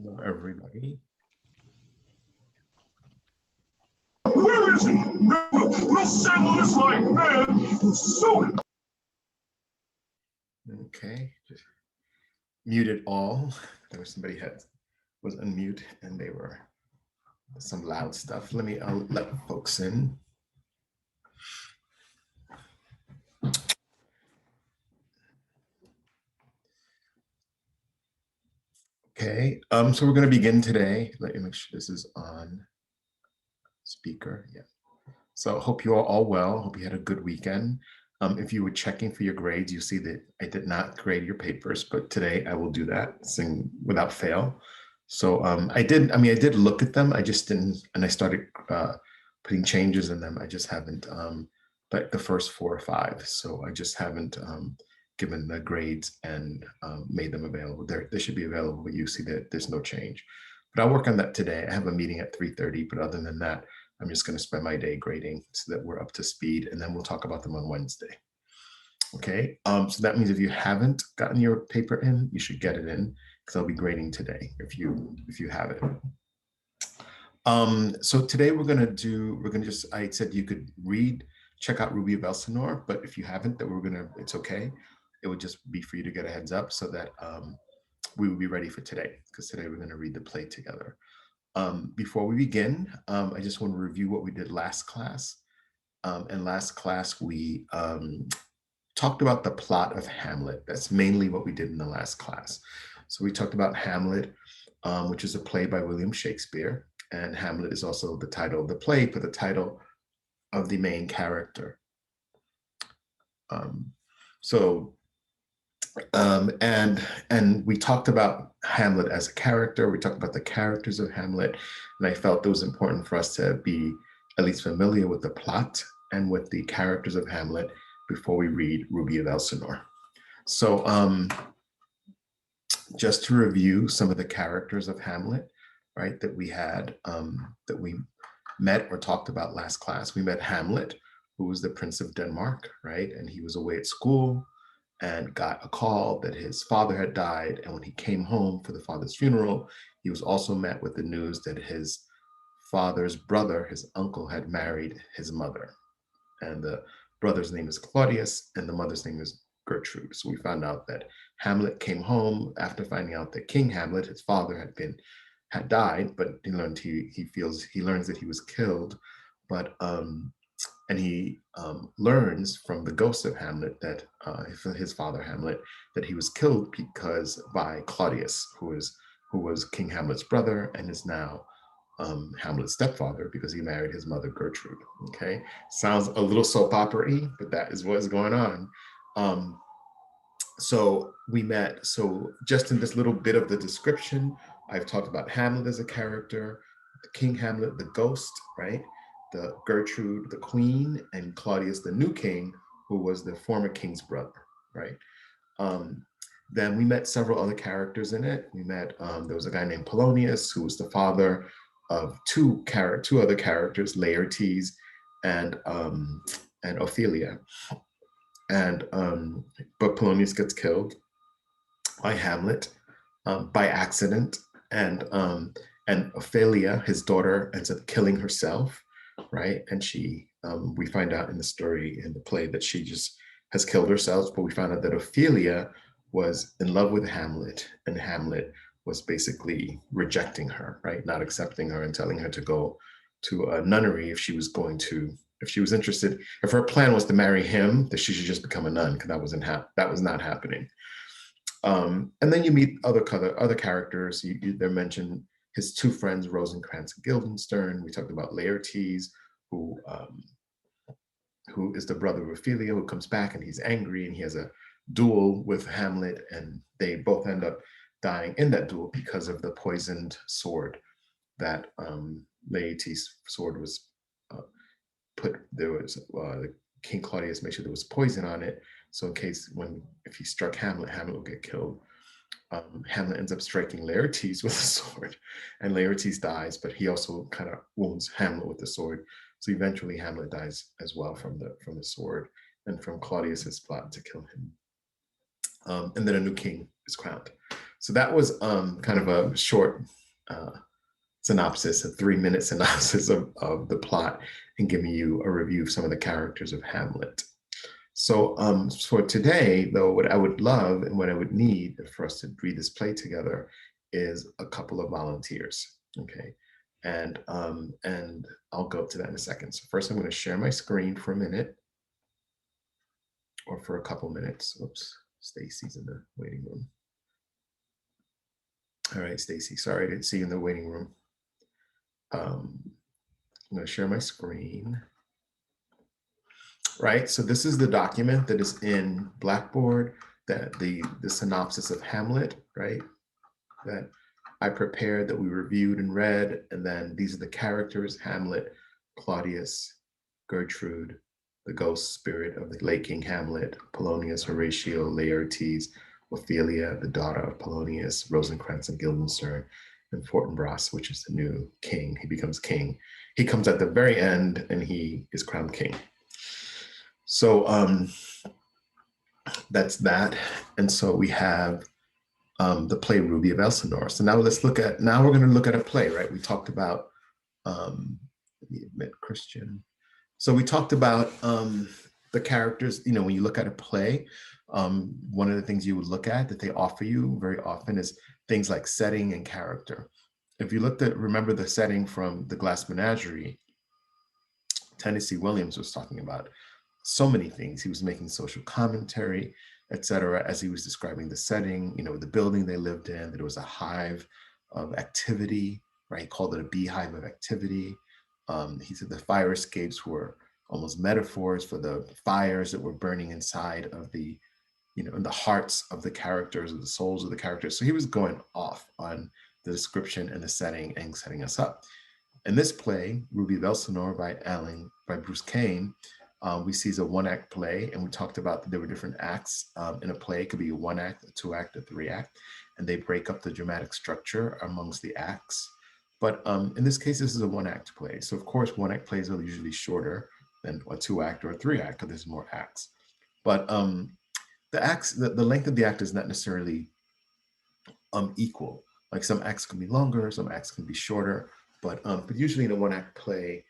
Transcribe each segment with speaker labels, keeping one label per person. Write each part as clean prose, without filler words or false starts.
Speaker 1: Hello, everybody.
Speaker 2: Where is he? We'll settle this like men soon.
Speaker 1: Okay, just muted all. There was somebody was unmute and they were some loud stuff. I'll let folks in. Okay, so we're going to begin today. Let me make sure this is on speaker. Yeah. So hope you are all well. Hope you had a good weekend. If you were checking for your grades, you see that I did not grade your papers, but today I will do that without fail. So I did look at them. I just didn't, and I started putting changes in them. I just haven't, like the first 4 or 5. So I just haven't given the grades and made them available. They should be available, but you see that there's no change. But I'll work on that today. I have a meeting at 3:30, but other than that, I'm just going to spend my day grading so that we're up to speed, and then we'll talk about them on Wednesday. Okay, so that means if you haven't gotten your paper in, you should get it in because I'll be grading today if you have it. So today I said you could check out Ruby of Elsinore, but if you haven't, it's okay. It would just be for you to get a heads up so that we will be ready for today, because today we're going to read the play together. Before we begin, I just want to review what we did last class. In last class, we talked about the plot of Hamlet. That's mainly what we did in the last class. So we talked about Hamlet, which is a play by William Shakespeare. And Hamlet is also the title of the play, but the title of the main character. And we talked about Hamlet as a character. We talked about the characters of Hamlet, and I felt it was important for us to be at least familiar with the plot and with the characters of Hamlet before we read Ruby of Elsinore. So just to review some of the characters of Hamlet, right, that we had, that we met or talked about last class. We met Hamlet, who was the Prince of Denmark, right? And he was away at school and got a call that his father had died. And when he came home for the father's funeral, he was also met with the news that his father's brother, his uncle, had married his mother. And the brother's name is Claudius and the mother's name is Gertrude. So we found out that Hamlet came home after finding out that King Hamlet, his father, had died, but he learns that he was killed, but and he learns from the ghost of Hamlet that his father Hamlet, that he was killed by Claudius, who was King Hamlet's brother and is now Hamlet's stepfather because he married his mother Gertrude. Okay, sounds a little soap opera-y, but that is what's going on. So just in this little bit of the description, I've talked about Hamlet as a character, the King Hamlet, the ghost, right? The Gertrude, the queen, and Claudius, the new king, who was the former king's brother, right? Then we met several other characters in it. We met, there was a guy named Polonius, who was the father of two other characters, Laertes and Ophelia. And but Polonius gets killed by Hamlet by accident, and Ophelia, his daughter, ends up killing herself, right? And we find out in the story in the play that she just has killed herself, but we found out that Ophelia was in love with Hamlet, and Hamlet was basically rejecting her, right? Not accepting her and telling her to go to a nunnery if she was interested. If her plan was to marry him, that she should just become a nun, because that was not happening. And then you meet other characters. They're mentioned his 2 friends, Rosencrantz and Guildenstern. We talked about Laertes, who is the brother of Ophelia, who comes back and he's angry and he has a duel with Hamlet, and they both end up dying in that duel because of the poisoned sword that Laertes' sword was King Claudius made sure there was poison on it, so in case if he struck Hamlet will get killed. Hamlet ends up striking Laertes with a sword, and Laertes dies, but he also kind of wounds Hamlet with the sword. So eventually Hamlet dies as well from the sword and from Claudius's plot to kill him. And then a new king is crowned. So that was kind of a short synopsis, a 3-minute synopsis of the plot, and giving you a review of some of the characters of Hamlet. So for today, though, what I would love and what I would need for us to read this play together is a couple of volunteers, okay? And I'll go to that in a second. So first I'm going to share my screen for a minute or for a couple minutes. Oops, Stacy's in the waiting room. All right, Stacy, sorry I didn't see you in the waiting room. I'm going to share my screen. Right, so this is the document that is in Blackboard, that the synopsis of Hamlet, right, that I prepared, that we reviewed and read, and then these are the characters: Hamlet, Claudius, Gertrude, the ghost spirit of the late King Hamlet, Polonius, Horatio, Laertes, Ophelia, the daughter of Polonius, Rosencrantz and Guildenstern, and Fortinbras, which is the new king. He becomes king. He comes at the very end and he is crowned king. So that's that. And so we have the play Ruby of Elsinore. So now we're going to look at a play, right? We talked about, let me admit Christian. So we talked about the characters, you know, when you look at a play, one of the things you would look at that they offer you very often is things like setting and character. If you remember the setting from The Glass Menagerie, Tennessee Williams was talking about so many things. He was making social commentary, etc., as he was describing the setting, you know, the building they lived in, that it was a hive of activity, right? He called it a beehive of activity. He said the fire escapes were almost metaphors for the fires that were burning inside of the, you know, in the hearts of the characters, of the souls of the characters. So he was going off on the description and the setting and setting us up. In this play, Ruby of Elsinore by Bruce Kane, we see a 1-act play, and we talked about that there were different acts in a play. It could be a 1-act, a 2-act, a 3-act, and they break up the dramatic structure amongst the acts. But in this case, this is a 1-act play. So of course, 1-act plays are usually shorter than a 2-act or a 3-act because there's more acts. But the length of the act is not necessarily equal. Like some acts can be longer, some acts can be shorter, but usually in a 1-act play,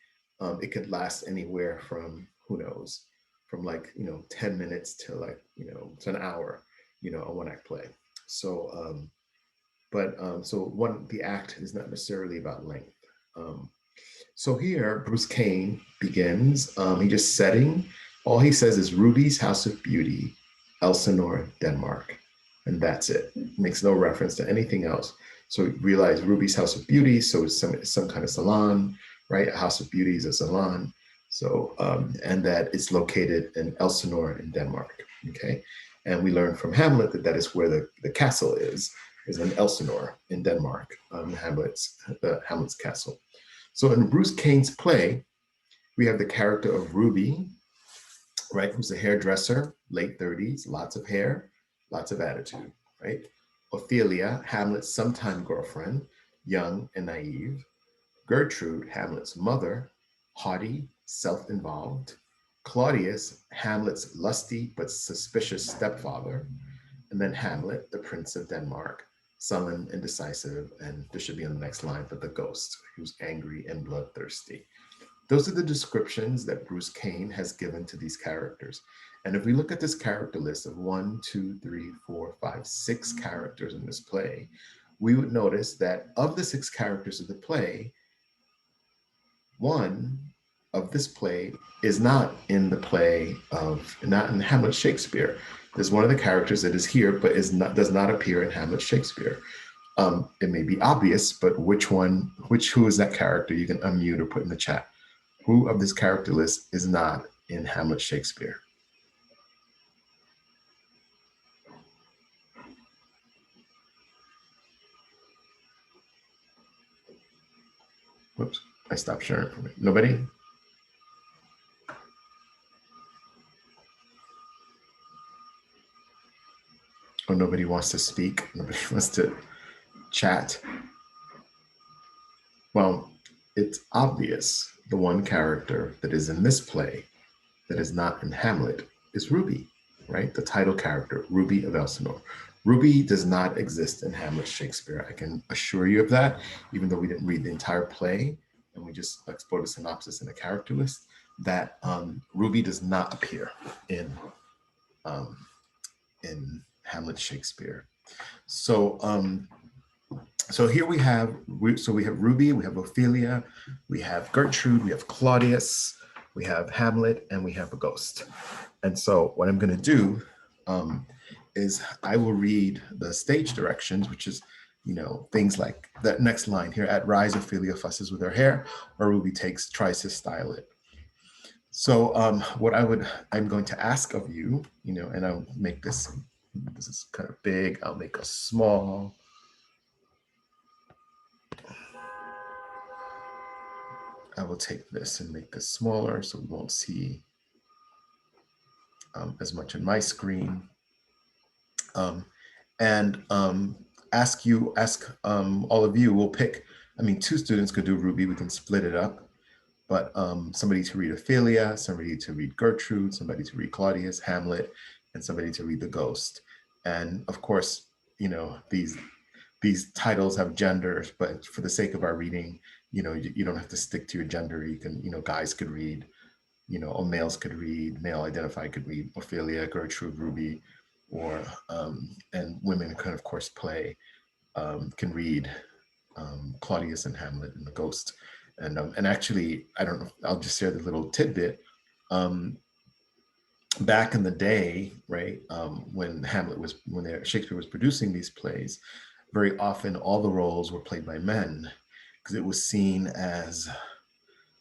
Speaker 1: it could last anywhere from, who knows, from like, you know, 10 minutes to like, you know, to an hour, you know, a 1-act play. So, the act is not necessarily about length. So here, Bruce Kane begins, he just setting, all he says is Ruby's House of Beauty, Elsinore, Denmark. And that's it. Makes no reference to anything else. So we realize Ruby's House of Beauty, so it's some kind of salon, right? A house of beauty is a salon. So, and that it's located in Elsinore in Denmark, okay? And we learn from Hamlet that is where the castle is in Elsinore in Denmark, Hamlet's castle. So in Bruce Kane's play, we have the character of Ruby, right? Who's a hairdresser, late 30s, lots of hair, lots of attitude, right? Ophelia, Hamlet's sometime girlfriend, young and naive. Gertrude, Hamlet's mother, haughty, self-involved. Claudius, Hamlet's lusty but suspicious stepfather. And then Hamlet, the Prince of Denmark, sullen, indecisive, and this should be on the next line, but the ghost, who's angry and bloodthirsty. Those are the descriptions that Bruce Kane has given to these characters. And if we look at this character list of 1, 2, 3, 4, 5, 6 characters in this play, we would notice that of the 6 characters of the play, one of this play is not in the play not in Hamlet Shakespeare. There's one of the characters that is here, but does not appear in Hamlet Shakespeare. It may be obvious, but who is that character? You can unmute or put in the chat. Who of this character list is not in Hamlet Shakespeare? Whoops, I stopped sharing from it. Nobody? Or nobody wants to speak? Nobody wants to chat? Well, it's obvious the one character that is in this play that is not in Hamlet is Ruby, right? The title character, Ruby of Elsinore. Ruby does not exist in Hamlet Shakespeare. I can assure you of that, even though we didn't read the entire play and we just explored a synopsis and a character list, that Ruby does not appear um, in Hamlet Shakespeare. So so here we have Ruby, we have Ophelia, we have Gertrude, we have Claudius, we have Hamlet, and we have a ghost. And so what I'm going to do is I will read the stage directions, which is, you know, things like that next line here: at rise, Ophelia fusses with her hair, or Ruby tries to style it. So I'm going to ask of you, you know, and I'll make this is kind of big. I'll make a small. I will take this and make this smaller so we won't see as much on my screen. And ask all of you, we'll pick, I mean, 2 students could do Ruby, we can split it up, but somebody to read Ophelia, somebody to read Gertrude, somebody to read Claudius, Hamlet, and somebody to read the ghost. And of course, you know, these titles have genders, but for the sake of our reading, you know, you don't have to stick to your gender. You can, you know, guys could read, you know, or males could read, male identified could read Ophelia, Gertrude, Ruby, or and women can of course can read Claudius and Hamlet and the Ghost. And actually, I don't know, I'll just share the little tidbit. Back in the day, right, when Shakespeare was producing these plays, very often all the roles were played by men because it was seen as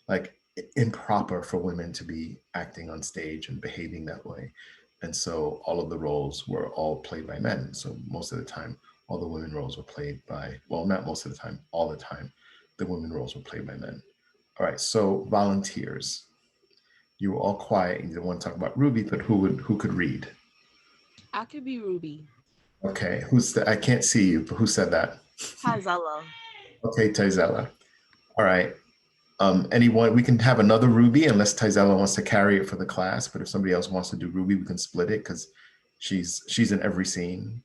Speaker 1: like improper for women to be acting on stage and behaving that way. And so all of the roles were all played by men. So most of the time, all the women roles were played by, well, not most of the time, all the time, the women roles were played by men. All right, so volunteers. You were all quiet and you didn't want to talk about Ruby, but who could read?
Speaker 3: I could be Ruby.
Speaker 1: Okay, I can't see you, but who said that?
Speaker 3: Tazella.
Speaker 1: Okay, Tizella. All right. Anyone, we can have another Ruby unless Tizella wants to carry it for the class, but if somebody else wants to do Ruby, we can split it because she's in every scene.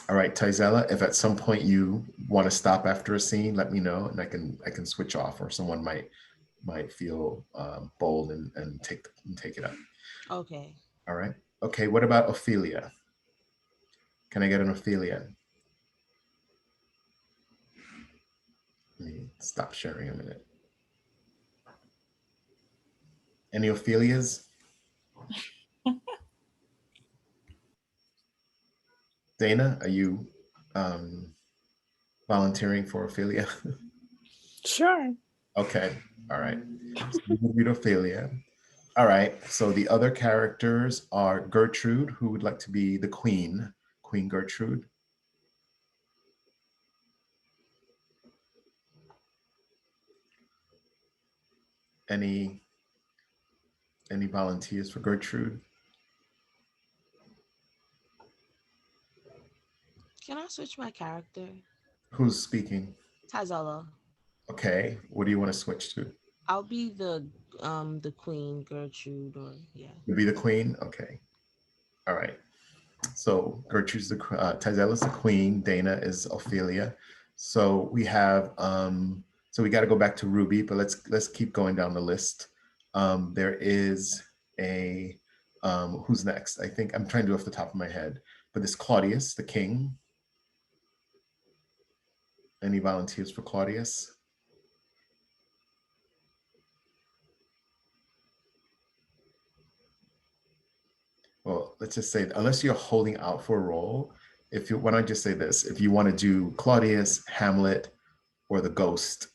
Speaker 1: All right, Tizella, if at some point you want to stop after a scene, let me know and I can switch off, or someone might feel bold and take it up.
Speaker 3: Okay.
Speaker 1: All right. Okay, what about Ophelia? Can I get an Ophelia? Let me stop sharing a minute. Any Ophelias? Dana, are you volunteering for Ophelia?
Speaker 4: Sure.
Speaker 1: Okay, all right. So you can read Ophelia. All right, so the other characters are Gertrude, who would like to be the queen, Queen Gertrude. Any volunteers for Gertrude?
Speaker 3: Can I switch my character?
Speaker 1: Who's speaking?
Speaker 3: Tazella.
Speaker 1: Okay, what do you want to switch to?
Speaker 3: I'll be the Queen Gertrude, or yeah.
Speaker 1: To be the queen? Okay, all right. So Gertrude's Tizella's the queen, Dana is Ophelia. So we have so we got to go back to Ruby, but let's keep going down the list. There is a who's next? I think I'm trying to do off the top of my head, but this Claudius, the king. Any volunteers for Claudius? Well, let's just say, unless you're holding out for a role, why don't I just say this? If you want to do Claudius, Hamlet, or the Ghost,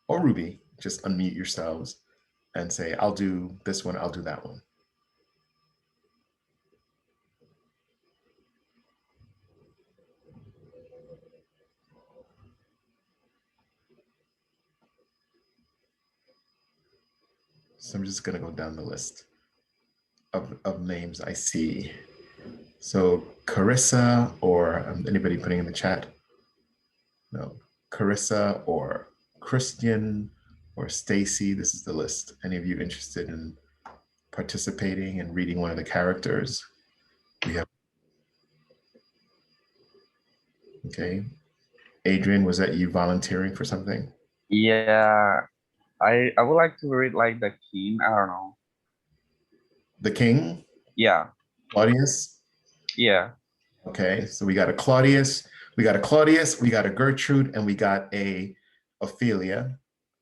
Speaker 1: or Ruby, just unmute yourselves and say, I'll do this one, I'll do that one. So I'm just gonna go down the list of names I see. So Carissa, or anybody putting in the chat? No, Carissa or Christian or Stacy, this is the list. Any of you interested in participating and reading one of the characters. We have, okay. Adrian, was that you volunteering for something?
Speaker 5: Yeah, I would like to read like the king. I don't know.
Speaker 1: The king,
Speaker 5: Yeah,
Speaker 1: Claudius?
Speaker 5: yeah.
Speaker 1: Okay, so we got a Claudius, we got a Gertrude, and we got a Ophelia.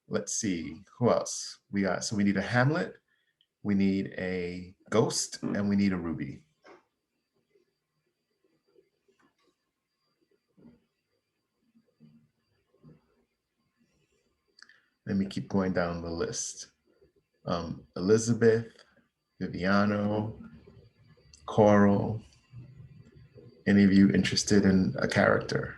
Speaker 1: Let's see, who else? We got, so we need a Hamlet, we need a Ghost, and we need a Ruby. Let me keep going down the list. Elizabeth, Viviano, Coral. Any of you interested in a character?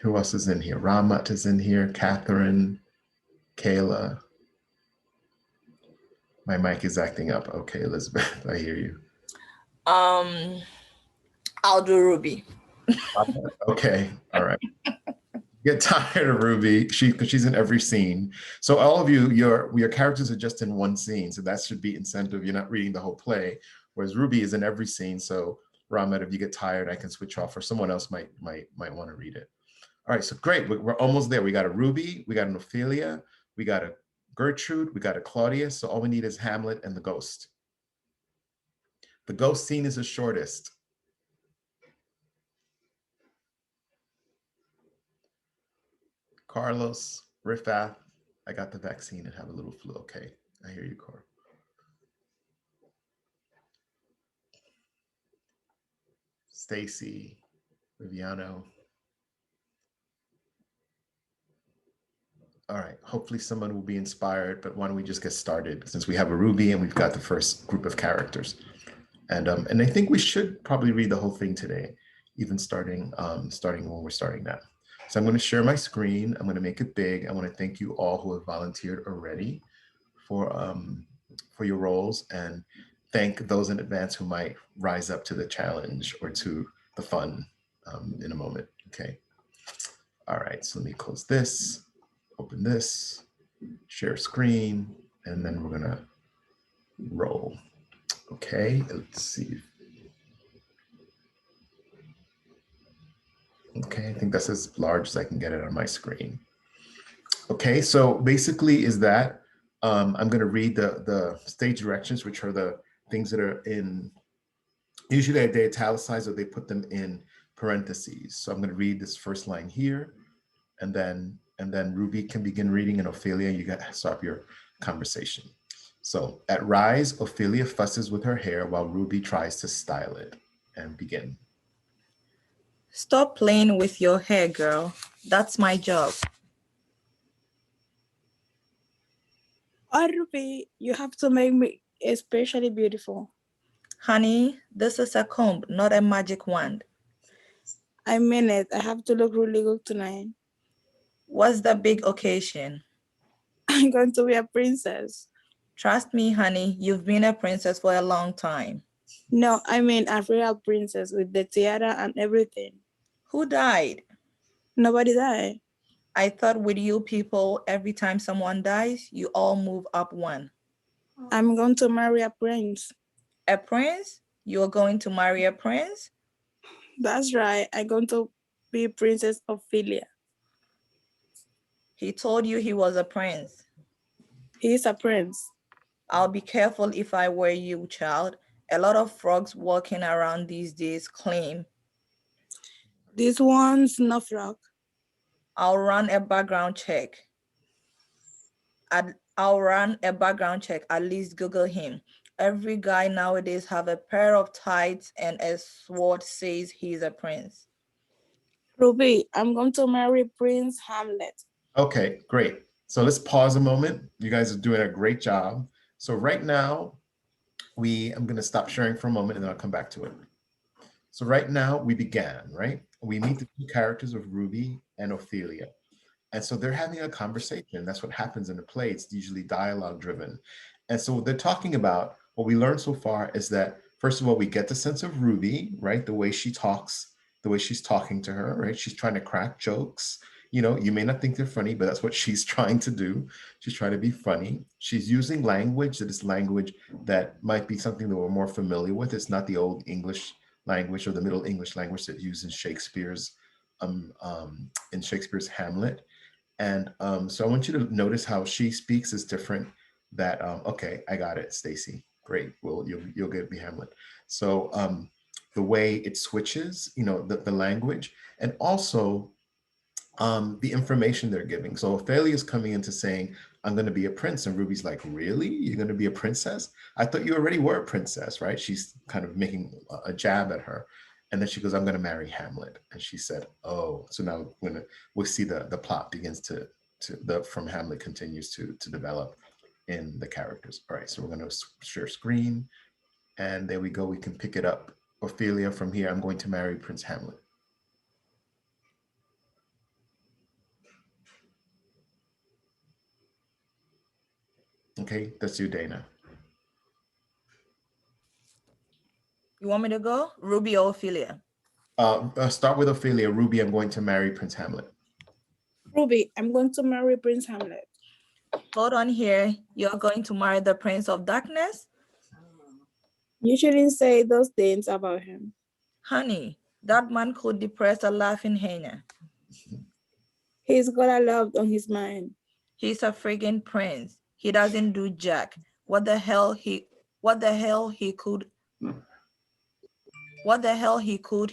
Speaker 1: Who else is in here? Ramat is in here, Catherine, Kayla. My mic is acting up. Okay, Elizabeth, I hear you.
Speaker 6: I'll do Ruby.
Speaker 1: Okay, all right. Get tired of Ruby, because she's in every scene. So all of you, your characters are just in one scene, so that should be incentive. You're not reading the whole play, whereas Ruby is in every scene. So Ramat, if you get tired, I can switch off, or someone else might want to read it. All right, so great. We're almost there. We got a Ruby, we got an Ophelia, we got a Gertrude, we got a Claudius. So all we need is Hamlet and the Ghost. The Ghost scene is the shortest. Carlos, Rifath, I got the vaccine and have a little flu. Okay, I hear you, Carl. Stacy, Viviano. All right, hopefully someone will be inspired, but why don't we just get started, since we have a Ruby and we've got the first group of characters. And I think we should probably read the whole thing today, even starting when we're starting now. So I'm going to share my screen. I'm going to make it big. I want to thank you all who have volunteered already for your roles, and thank those in advance who might rise up to the challenge or to the fun in a moment. Okay. All right. So let me close this, open this, share screen, and then we're going to roll. Okay. Let's see. Okay, I think that's as large as I can get it on my screen. Okay, so basically is that I'm going to read the stage directions, which are the things that are in, usually they italicize or they put them in parentheses. So I'm going to read this first line here, and then Ruby can begin reading, and Ophelia, you got to stop your conversation. So at Rise, Ophelia fusses with her hair while Ruby tries to style it, and begin.
Speaker 6: Stop playing with your hair, girl. That's my job.
Speaker 4: Oh, Ruby, you have to make me especially beautiful.
Speaker 6: Honey, this is a comb, not a magic wand.
Speaker 4: I mean it. I have to look really good tonight.
Speaker 6: What's the big occasion?
Speaker 4: I'm going to be a princess.
Speaker 6: Trust me, honey, you've been a princess for a long time.
Speaker 4: No, I mean a real princess with the tiara and everything.
Speaker 6: Who died?
Speaker 4: Nobody died.
Speaker 6: I thought with you people, every time someone dies, you all move up one.
Speaker 4: I'm going to marry a prince.
Speaker 6: A prince? You're going to marry a prince?
Speaker 4: That's right. I'm going to be Princess Ophelia.
Speaker 6: He told you he was a prince.
Speaker 4: He's a prince.
Speaker 6: I'll be careful if I were you, child. A lot of frogs walking around these days claim.
Speaker 4: This one's no frog.
Speaker 6: I'll run a background check. I'll run a background check, at least Google him. Every guy nowadays have a pair of tights and a sword says he's a prince.
Speaker 4: Ruby, I'm going to marry Prince Hamlet.
Speaker 1: Okay, great. So let's pause a moment. You guys are doing a great job. So right now, I'm going to stop sharing for a moment and then I'll come back to it. So right now we began, right? We meet the two characters of Ruby and Ophelia. And so they're having a conversation. That's what happens in the play. It's usually dialogue driven. And so what they're talking about, what we learned so far is that, first of all, we get the sense of Ruby, right? The way she talks the way she's talking to her, right? She's trying to crack jokes. You know, you may not think they're funny, but that's what she's trying to do. She's trying to be funny. She's using language that is language that might be something that we're more familiar with. It's not the old English language or the Middle English language that uses in Shakespeare's Hamlet. And so I want you to notice how she speaks is different. That okay, I got it, Stacy. Great. Well, you'll get me Hamlet. So the way it switches, you know, the language, and also the information they're giving. So Ophelia is coming into saying, I'm going to be a prince. And Ruby's like, really? You're going to be a princess? I thought you already were a princess, right? She's kind of making a jab at her. And then she goes, I'm going to marry Hamlet. And she said, oh, so now we'll see the plot begins from Hamlet continues to develop in the characters. All right, so we're going to share screen. And there we go. We can pick it up. Ophelia, from here, I'm going to marry Prince Hamlet. Okay, that's you, Dana.
Speaker 6: You want me to go? Ruby or Ophelia?
Speaker 1: Start with Ophelia. Ruby, I'm going to marry Prince Hamlet.
Speaker 4: Ruby, I'm going to marry Prince Hamlet.
Speaker 6: Hold on here. You're going to marry the Prince of Darkness?
Speaker 4: You shouldn't say those things about him.
Speaker 6: Honey, that man could depress a laughing hyena.
Speaker 4: He's got a lot on his mind.
Speaker 6: He's a friggin' prince. He doesn't do jack. What the hell he could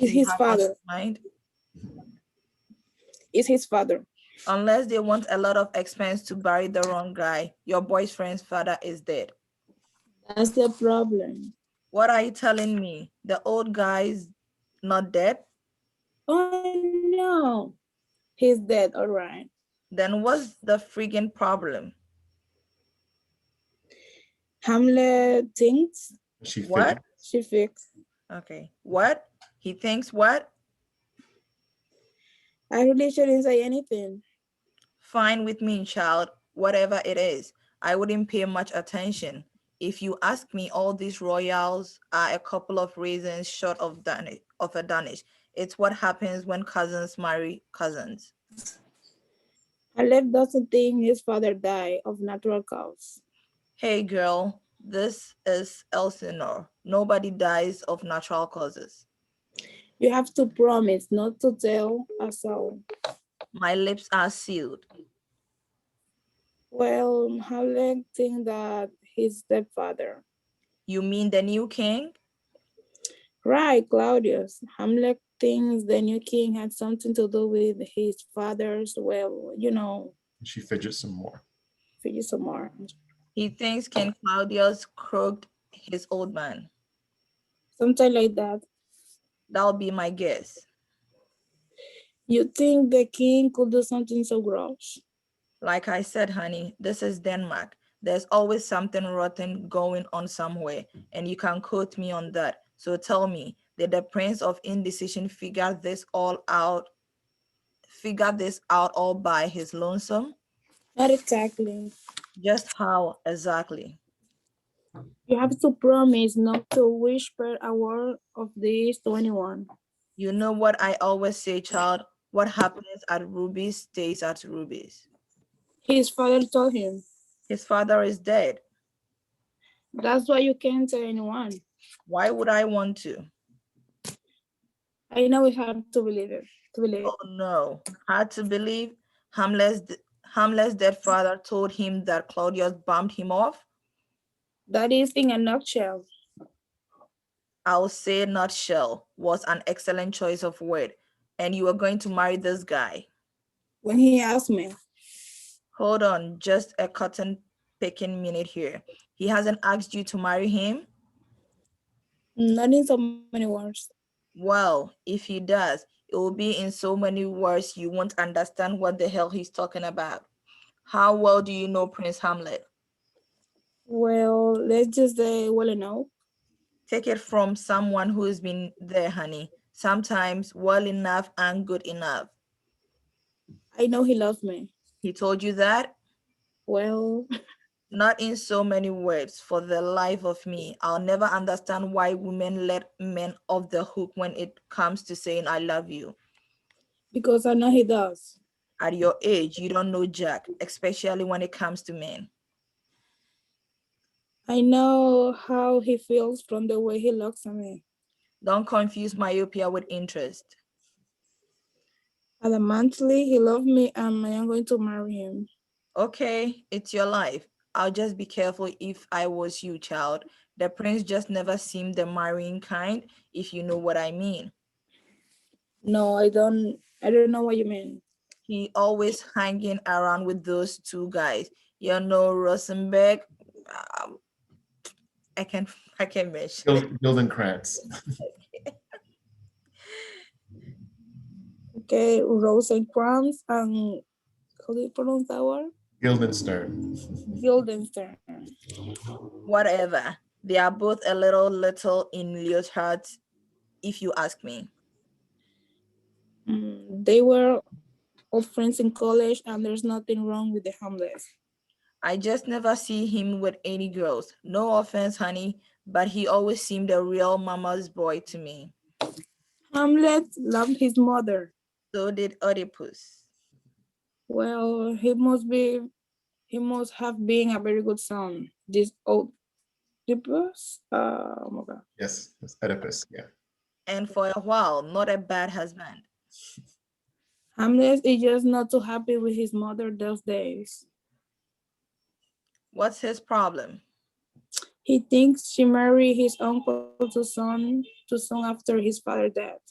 Speaker 4: It's his
Speaker 6: have on his
Speaker 4: father.
Speaker 6: mind?
Speaker 4: It's his father.
Speaker 6: Unless they want a lot of expense to bury the wrong guy, your boyfriend's father is dead.
Speaker 4: That's the problem.
Speaker 6: What are you telling me? The old guy's not dead?
Speaker 4: Oh no, he's dead, all right.
Speaker 6: Then what's the friggin' problem?
Speaker 4: Hamlet thinks
Speaker 6: What?
Speaker 4: she fixed.
Speaker 6: Okay. What? He thinks what?
Speaker 4: I really shouldn't say anything.
Speaker 6: Fine with me, child. Whatever it is. I wouldn't pay much attention. If you ask me, all these royals are a couple of reasons short of a Danish. It's what happens when cousins marry cousins.
Speaker 4: Hamlet doesn't think his father died of natural cause.
Speaker 6: Hey girl, this is Elsinore. Nobody dies of natural causes.
Speaker 4: You have to promise not to tell us all.
Speaker 6: My lips are sealed.
Speaker 4: Well, Hamlet thinks that his stepfather.
Speaker 6: You mean the new king?
Speaker 4: Right, Claudius. Hamlet thinks the new king had something to do with his father's, well, you know.
Speaker 1: She fidgets some more.
Speaker 4: Fidget some more.
Speaker 6: He thinks King Claudius croaked his old man.
Speaker 4: Something like that.
Speaker 6: That'll be my guess.
Speaker 4: You think the king could do something so gross?
Speaker 6: Like I said, honey, this is Denmark. There's always something rotten going on somewhere, and you can quote me on that. So tell me, did the Prince of Indecision figure this out all by his lonesome?
Speaker 4: Not exactly.
Speaker 6: Just how exactly?
Speaker 4: You have to promise not to whisper a word of this to anyone.
Speaker 6: You know what I always say, child? What happens at Ruby's stays at Ruby's.
Speaker 4: His father told him.
Speaker 6: His father is dead.
Speaker 4: That's why you can't tell anyone.
Speaker 6: Why would I want to?
Speaker 4: I know it's hard to believe it.
Speaker 6: Oh no, hard to believe. Hamlet's dead father told him that Claudius bumped him off.
Speaker 4: That is in a nutshell.
Speaker 6: I'll say nutshell was an excellent choice of word. And you are going to marry this guy.
Speaker 4: When he asked me.
Speaker 6: Hold on, just a cotton picking minute here. He hasn't asked you to marry him?
Speaker 4: Not in so many words.
Speaker 6: Well, if he does, it will be in so many words you won't understand what the hell he's talking about. How well do you know Prince Hamlet?
Speaker 4: Well, let's just say well enough.
Speaker 6: Take it from someone who's been there, honey. Sometimes well enough and good enough.
Speaker 4: I know he loves me.
Speaker 6: He told you that?
Speaker 4: Well,
Speaker 6: Not in so many words. For the life of me, I'll never understand why women let men off the hook when it comes to saying I love you.
Speaker 4: Because I know he does.
Speaker 6: At your age, you don't know Jack, especially when it comes to men.
Speaker 4: I know how he feels from the way he looks at me.
Speaker 6: Don't confuse myopia with interest.
Speaker 4: Adamantly, he loved me and I am going to marry him.
Speaker 6: Okay, it's your life. I'll just be careful if I was you, child. The prince just never seemed the marrying kind, if you know what I mean.
Speaker 4: No, I don't know what you mean.
Speaker 6: He always hanging around with those two guys. You know, Rosenberg. um, I can I can mention it.
Speaker 1: Gildenkrantz.
Speaker 4: Okay, Rosencrantz and how do you pronounce that word?
Speaker 1: Guildenstern.
Speaker 4: Guildenstern.
Speaker 6: Whatever. They are both a little in leotards, if you ask me.
Speaker 4: They were all friends in college, and there's nothing wrong with the Hamlets.
Speaker 6: I just never see him with any girls. No offense, honey, but he always seemed a real mama's boy to me.
Speaker 4: Hamlet loved his mother.
Speaker 6: So did Oedipus.
Speaker 4: Well, he must have been a very good son. This Oedipus, oh my God.
Speaker 1: Yes, it's Oedipus. Yeah.
Speaker 6: And for a while, not a bad husband.
Speaker 4: Hamlet is just not too happy with his mother those days.
Speaker 6: What's his problem?
Speaker 4: He thinks she married his uncle too soon after his father's death.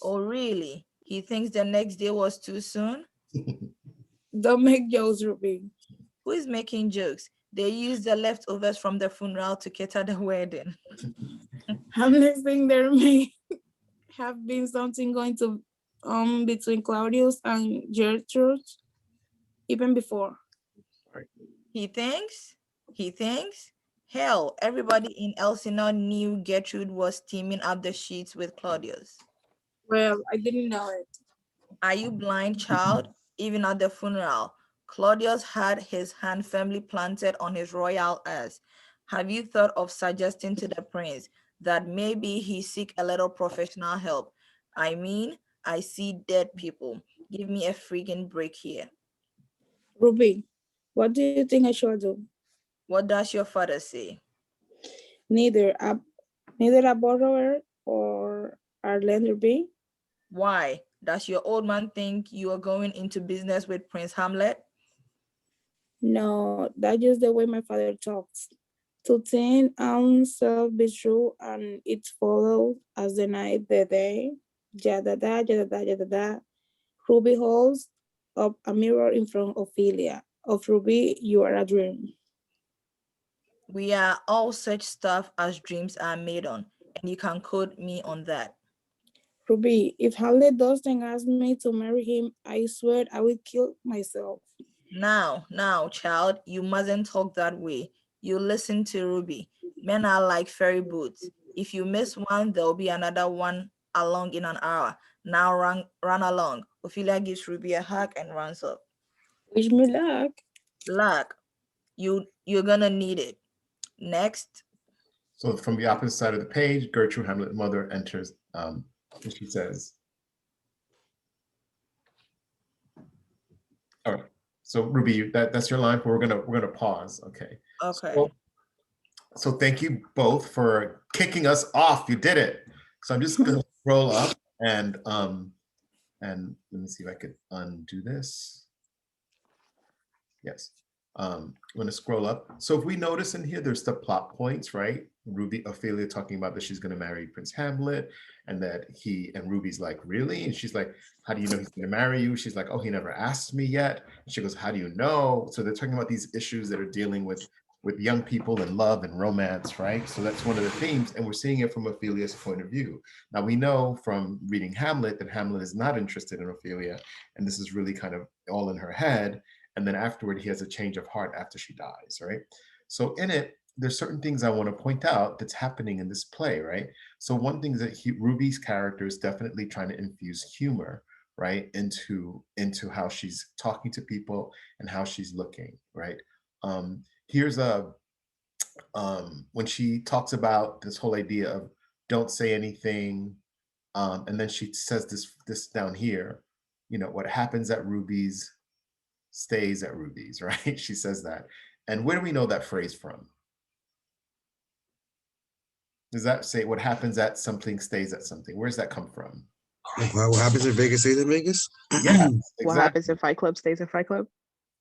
Speaker 6: Oh, really? He thinks the next day was too soon?
Speaker 4: Don't make jokes, Ruby.
Speaker 6: Who is making jokes? They used the leftovers from the funeral to cater the wedding.
Speaker 4: Hamlet think there may have been something going to between Claudius and Gertrude even before.
Speaker 6: He thinks? He thinks? Hell, everybody in Elsinore knew Gertrude was teaming up the sheets with Claudius.
Speaker 4: Well, I didn't know it.
Speaker 6: Are you blind, child? Even at the funeral, Claudius had his hand firmly planted on his royal ass. Have you thought of suggesting to the prince that maybe he seek a little professional help? I mean, I see dead people. Give me a freaking break here.
Speaker 4: Ruby, what do you think I should do?
Speaker 6: What does your father say?
Speaker 4: Neither a neither a borrower or a lender be?
Speaker 6: Why? Does your old man think you are going into business with Prince Hamlet?
Speaker 4: No, that's just the way my father talks. To think self be true and it follows as the night, the day. Yada da, yada da, yada da. Ruby holds up a mirror in front of Ophelia. Of Ruby, you are a dream.
Speaker 6: We are all such stuff as dreams are made on, and you can quote me on that.
Speaker 4: Ruby, if Hamlet doesn't ask me to marry him, I swear I will kill myself.
Speaker 6: Now, child, you mustn't talk that way. You listen to Ruby. Men are like ferry boats. If you miss one, there'll be another one along in an hour. Now run along. Ophelia gives Ruby a hug and runs up.
Speaker 4: Wish me luck.
Speaker 6: Luck, you're gonna need it. Next,
Speaker 1: So from the opposite side of the page, Gertrude Hamlet's mother enters, and she says, "All right, so Ruby, that's your line. But we're gonna pause. Okay.
Speaker 6: okay.
Speaker 1: So thank you both for kicking us off. You did it. So I'm just gonna scroll up and let me see if I could undo this. Yes. I'm going to scroll up. So if we notice in here, there's the plot points, right? Ophelia talking about that she's going to marry Prince Hamlet, and that Ruby's like, really? And she's like, how do you know he's going to marry you? She's like, oh, he never asked me yet. And she goes, how do you know? So they're talking about these issues that are dealing with young people and love and romance, right? So that's one of the themes, and we're seeing it from Ophelia's point of view. Now we know from reading Hamlet that Hamlet is not interested in Ophelia, and this is really kind of all in her head. And then afterward, he has a change of heart after she dies, right? So in it, there's certain things I want to point out that's happening in this play, right? So one thing is that Ruby's character is definitely trying to infuse humor, right, into how she's talking to people and how she's looking, right? Here's a when she talks about this whole idea of don't say anything, and then she says this down here, what happens at Ruby's stays at Ruby's, right? She says that. And where do we know that phrase from? Does that say what happens at something stays at something? Where does that come from?
Speaker 7: What happens in Vegas stays in Vegas?
Speaker 1: Yeah,
Speaker 8: What happens
Speaker 1: exactly.
Speaker 8: in Fight Club stays in Fight Club?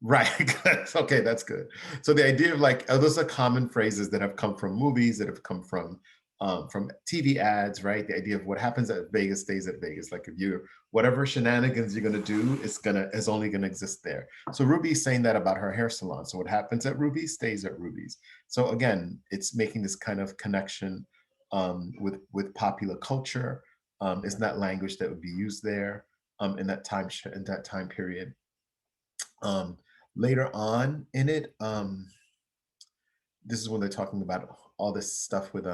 Speaker 1: Right. Okay, that's good. So the idea of like, those are common phrases that have come from movies, that have come from TV ads, right? The idea of what happens at Vegas stays at Vegas. Like if you, whatever shenanigans you're gonna do, is only gonna exist there. So Ruby's saying that about her hair salon. So what happens at Ruby's stays at Ruby's. So again, it's making this kind of connection with popular culture. It's not language that would be used there in that time period. Later on in it, this is when they're talking about all this stuff with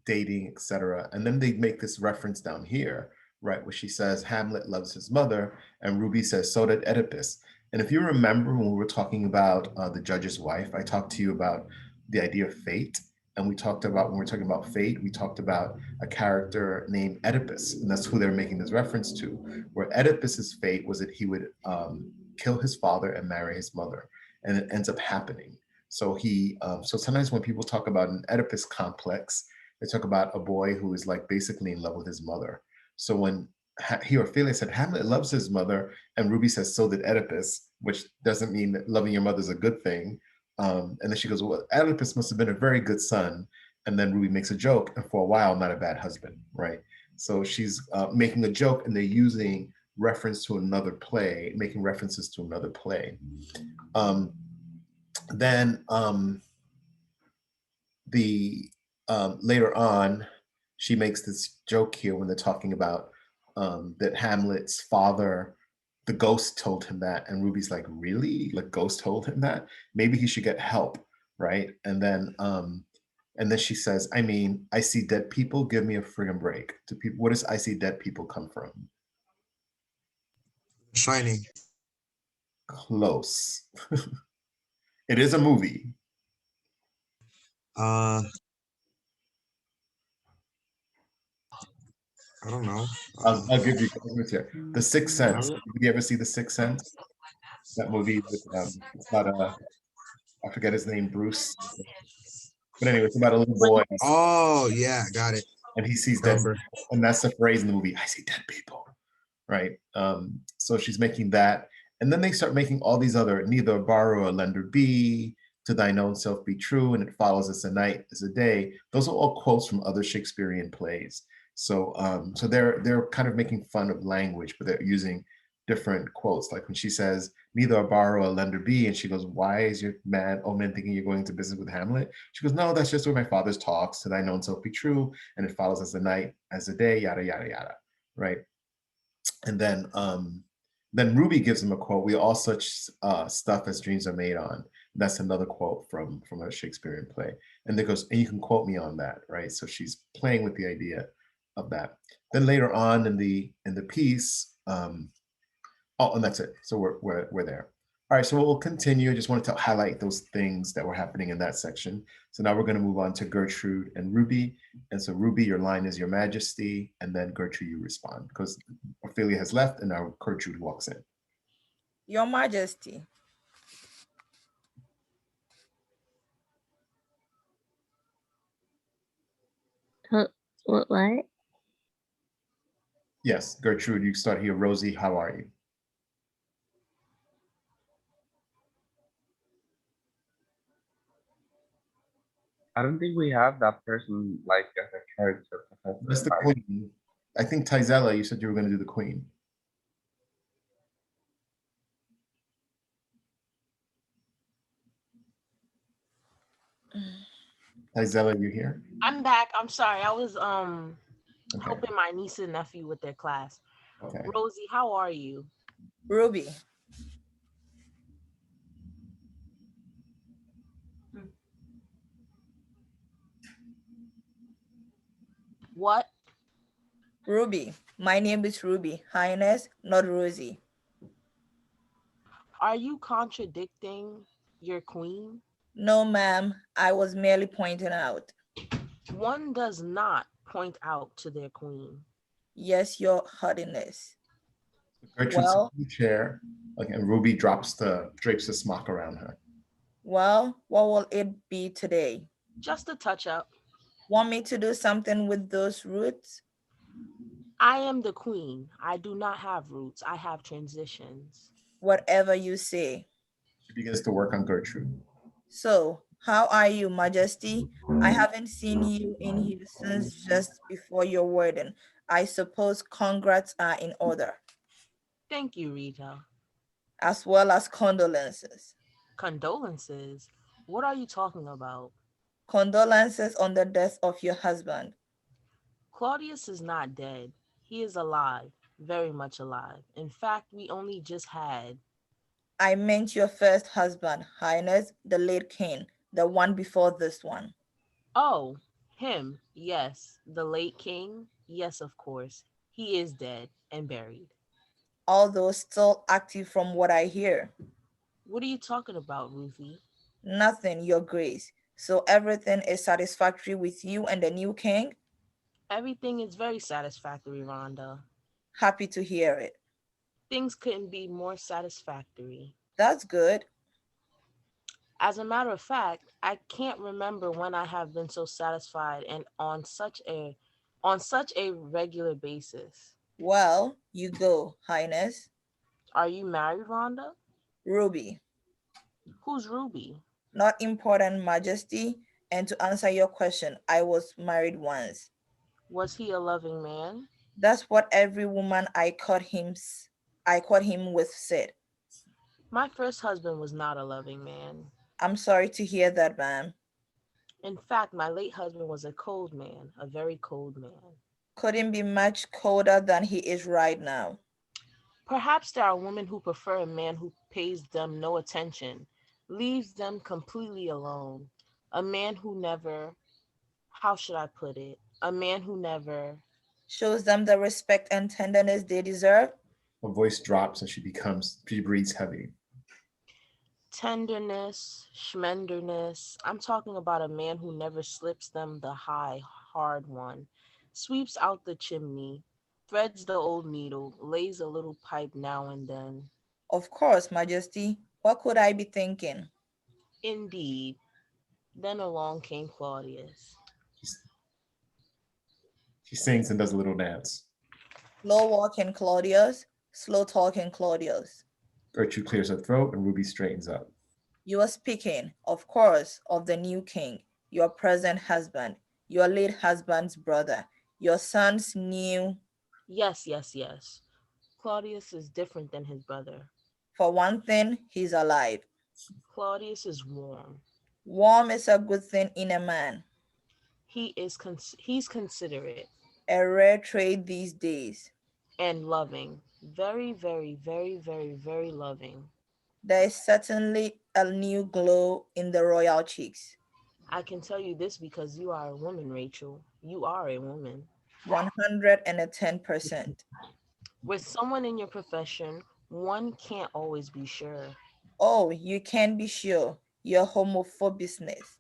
Speaker 1: dating, etc. And then they make this reference down here, right, where she says Hamlet loves his mother, and Ruby says so did Oedipus. And if you remember when we were talking about the judge's wife, I talked to you about the idea of fate. And we talked about, when we're talking about fate, we talked about a character named Oedipus, and that's who they're making this reference to, where Oedipus's fate was that he would kill his father and marry his mother, and it ends up happening. So so sometimes when people talk about an Oedipus complex, they talk about a boy who is like basically in love with his mother. So when he or Ophelia said Hamlet loves his mother, and Ruby says so did Oedipus, which doesn't mean that loving your mother is a good thing. And then she goes, well, Oedipus must have been a very good son. And then Ruby makes a joke, and for a while, not a bad husband, right? So she's making a joke, and they're using reference to another play, making references to another play. Then later on, she makes this joke here when they're talking about that Hamlet's father, the ghost told him that, and Ruby's like, really? Like, ghost told him that? Maybe he should get help, right? And then she says, I mean, I see dead people, give me a friggin' break. What does I see dead people come from?
Speaker 7: Shining.
Speaker 1: Close. It is a movie.
Speaker 7: I don't know.
Speaker 1: I'll give you here. The Sixth Sense. Did you ever see The Sixth Sense? That movie with it's about I forget his name, Bruce. But anyway, it's about a little boy.
Speaker 7: Oh yeah, got it.
Speaker 1: And he sees dead people. And that's the phrase in the movie, I see dead people. Right. So she's making that. And then they start making all these other, neither a borrower or lender be, to thine own self be true, and it follows as a night as a day. Those are all quotes from other Shakespearean plays. So so they're kind of making fun of language, but they're using different quotes. Like when she says, neither a borrower or lender be, and she goes, why is your old man thinking you're going to business with Hamlet? She goes, no, that's just where my father's talks, to thine own self be true, and it follows as the night as the day, yada, yada, yada, right? And then Ruby gives him a quote, we all such stuff as dreams are made on. That's another quote from a Shakespearean play. And there goes, and you can quote me on that, right? So she's playing with the idea of that. Then later on in the piece, and that's it. So we're there. All right, so we'll continue. I just wanted to highlight those things that were happening in that section. So now we're going to move on to Gertrude and Ruby. And so Ruby, your line is Your Majesty, and then Gertrude, you respond, because Ophelia has left and now Gertrude walks in.
Speaker 6: Your Majesty.
Speaker 9: What?
Speaker 1: Yes, Gertrude, you start here. Rosie, how are you?
Speaker 5: I don't think we have that person like as a character.
Speaker 1: That's the queen. I think Tizella, you said you were going to do the queen. Tizella, you here?
Speaker 3: I'm back. I'm sorry. I was helping my niece and nephew with their class.
Speaker 1: Okay.
Speaker 3: Rosie, how are you?
Speaker 6: Ruby.
Speaker 3: What?
Speaker 6: Ruby. My name is Ruby. Highness, not Rosie.
Speaker 3: Are you contradicting Your queen?
Speaker 6: No, ma'am, I was merely pointing out.
Speaker 3: One does not point out to their queen.
Speaker 6: Yes, your hardiness.
Speaker 1: Gertrude sits
Speaker 6: Well,
Speaker 1: in the chair, like, and Ruby drapes the smock around her.
Speaker 6: well, what will it be today?
Speaker 3: Just a touch up.
Speaker 6: Want me to do something with those roots?
Speaker 3: I am the queen. I do not have roots. I have transitions.
Speaker 6: Whatever you say.
Speaker 1: She begins to work on Gertrude.
Speaker 6: So, how are you, Majesty? I haven't seen you in here since just before your wedding. I suppose congrats are in order,
Speaker 3: Thank you, Rita.
Speaker 6: as well as condolences.
Speaker 3: Condolences? What are you talking about?
Speaker 6: Condolences on the death of your husband.
Speaker 3: Claudius is not dead. He is alive, very much alive. In fact, we only just had.
Speaker 6: I meant your first husband, Highness, the late king, the one before this one.
Speaker 3: Oh, him. Yes. The late king. Yes, of course. He is dead and buried.
Speaker 6: Although still active from what I hear.
Speaker 3: What are you talking about, Ruthie?
Speaker 6: Nothing, your grace. So everything is satisfactory with you and the new king?
Speaker 3: Everything is very satisfactory, Rhonda.
Speaker 6: Happy to hear it.
Speaker 3: Things couldn't be more satisfactory.
Speaker 6: That's good.
Speaker 3: As a matter of fact, I can't remember when I have been so satisfied and on such a regular basis.
Speaker 6: Well, you go, Highness.
Speaker 3: Are you married, Rhonda?
Speaker 6: Ruby,
Speaker 3: Who's Ruby?
Speaker 6: not important, Majesty. And to answer your question, I was married once.
Speaker 3: Was he a loving man?
Speaker 6: That's what every woman I caught him with said.
Speaker 3: My first husband was not a loving man.
Speaker 6: I'm sorry to hear that, ma'am.
Speaker 3: In fact, my late husband was a cold man, a very cold man.
Speaker 6: Couldn't be much colder than he is right now.
Speaker 3: Perhaps there are women who prefer a man who pays them no attention, leaves them completely alone. A man who never, how should I put it? A man who never,
Speaker 6: Shows them the respect and tenderness they deserve.
Speaker 1: Her voice drops and she breathes heavy.
Speaker 3: tenderness, schmenderness. I'm talking about a man who never slips them the high, hard one, sweeps out the chimney, threads the old needle, lays a little pipe now and then.
Speaker 6: Of course, Majesty. What could I be thinking?
Speaker 3: Indeed. Then along came Claudius.
Speaker 1: She sings and does a little dance.
Speaker 6: Slow walking Claudius, slow talking Claudius.
Speaker 1: Gertrude clears her throat and Ruby straightens up.
Speaker 6: You are speaking, of course, of the new king, your present husband, your late husband's brother, your son's new.
Speaker 3: Yes, yes, yes. Claudius is different than his brother.
Speaker 6: For one thing, he's alive.
Speaker 3: Claudius is warm.
Speaker 6: Warm is a good thing in a man,
Speaker 3: He's considerate
Speaker 6: a rare trait these days.
Speaker 3: and loving. Very, very, very, very, very loving.
Speaker 6: There is certainly a new glow in the royal cheeks.
Speaker 3: I can tell you this because you are a woman, Rachel. You are a woman.
Speaker 6: 110%.
Speaker 3: With someone in your profession, one can't always be sure.
Speaker 6: Oh, you can be sure. Your homophobicness.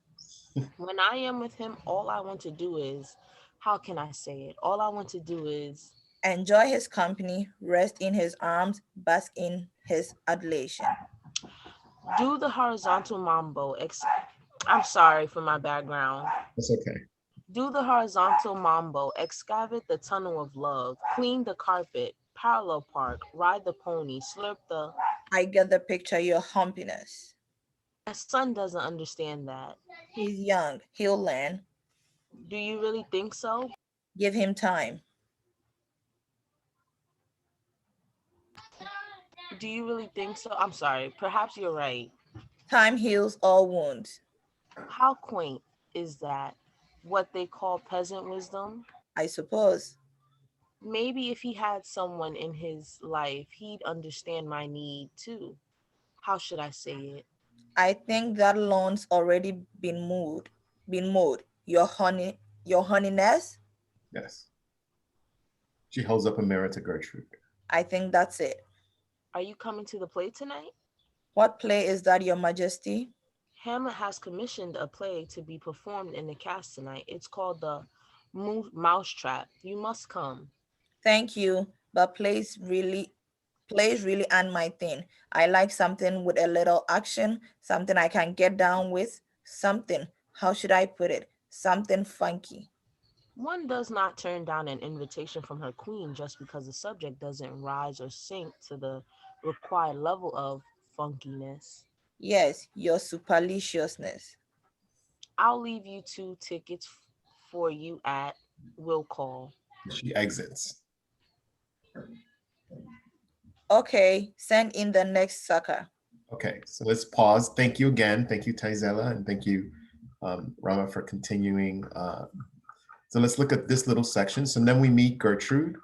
Speaker 3: When I am with him, all I want to do is, how can I say it? All I want to do is
Speaker 6: Enjoy his company, rest in his arms, bask in his adulation.
Speaker 3: do the horizontal mambo. I'm sorry for my background.
Speaker 1: That's okay.
Speaker 3: Do the horizontal mambo, excavate the tunnel of love, clean the carpet, parallel park, ride the pony, slurp the.
Speaker 6: I get the picture, your humpiness.
Speaker 3: My son doesn't understand that.
Speaker 6: He's young, he'll learn.
Speaker 3: Do you really think so?
Speaker 6: Give him time.
Speaker 3: Do you really think so? I'm sorry. Perhaps you're right.
Speaker 6: Time heals all wounds.
Speaker 3: How quaint is that? What they call peasant wisdom?
Speaker 6: I suppose.
Speaker 3: Maybe if he had someone in his life, he'd understand my need too. How should I say it?
Speaker 6: I think that lawn's already been mowed. Your honeyness?
Speaker 1: Yes. She holds up a mirror to Gertrude.
Speaker 6: I think that's it.
Speaker 3: Are you coming to the play tonight?
Speaker 6: What play is that, Your Majesty?
Speaker 3: Hamlet has commissioned a play to be performed in the cast tonight. It's called The Mousetrap. You must come.
Speaker 6: Thank you, but plays really aren't my thing. I like something with a little action, something I can get down with, something, how should I put it? Something funky.
Speaker 3: One does not turn down an invitation from her queen just because the subject doesn't rise or sink to the required level of funkiness.
Speaker 6: Yes, your superciliousness.
Speaker 3: I'll leave you two tickets for you at will call.
Speaker 1: She exits.
Speaker 6: Okay, send in the next sucker.
Speaker 1: Okay, so let's pause. Thank you again. Thank you, Taizela, and thank you, Rama, for continuing. So let's look at this little section. So then we meet Gertrude,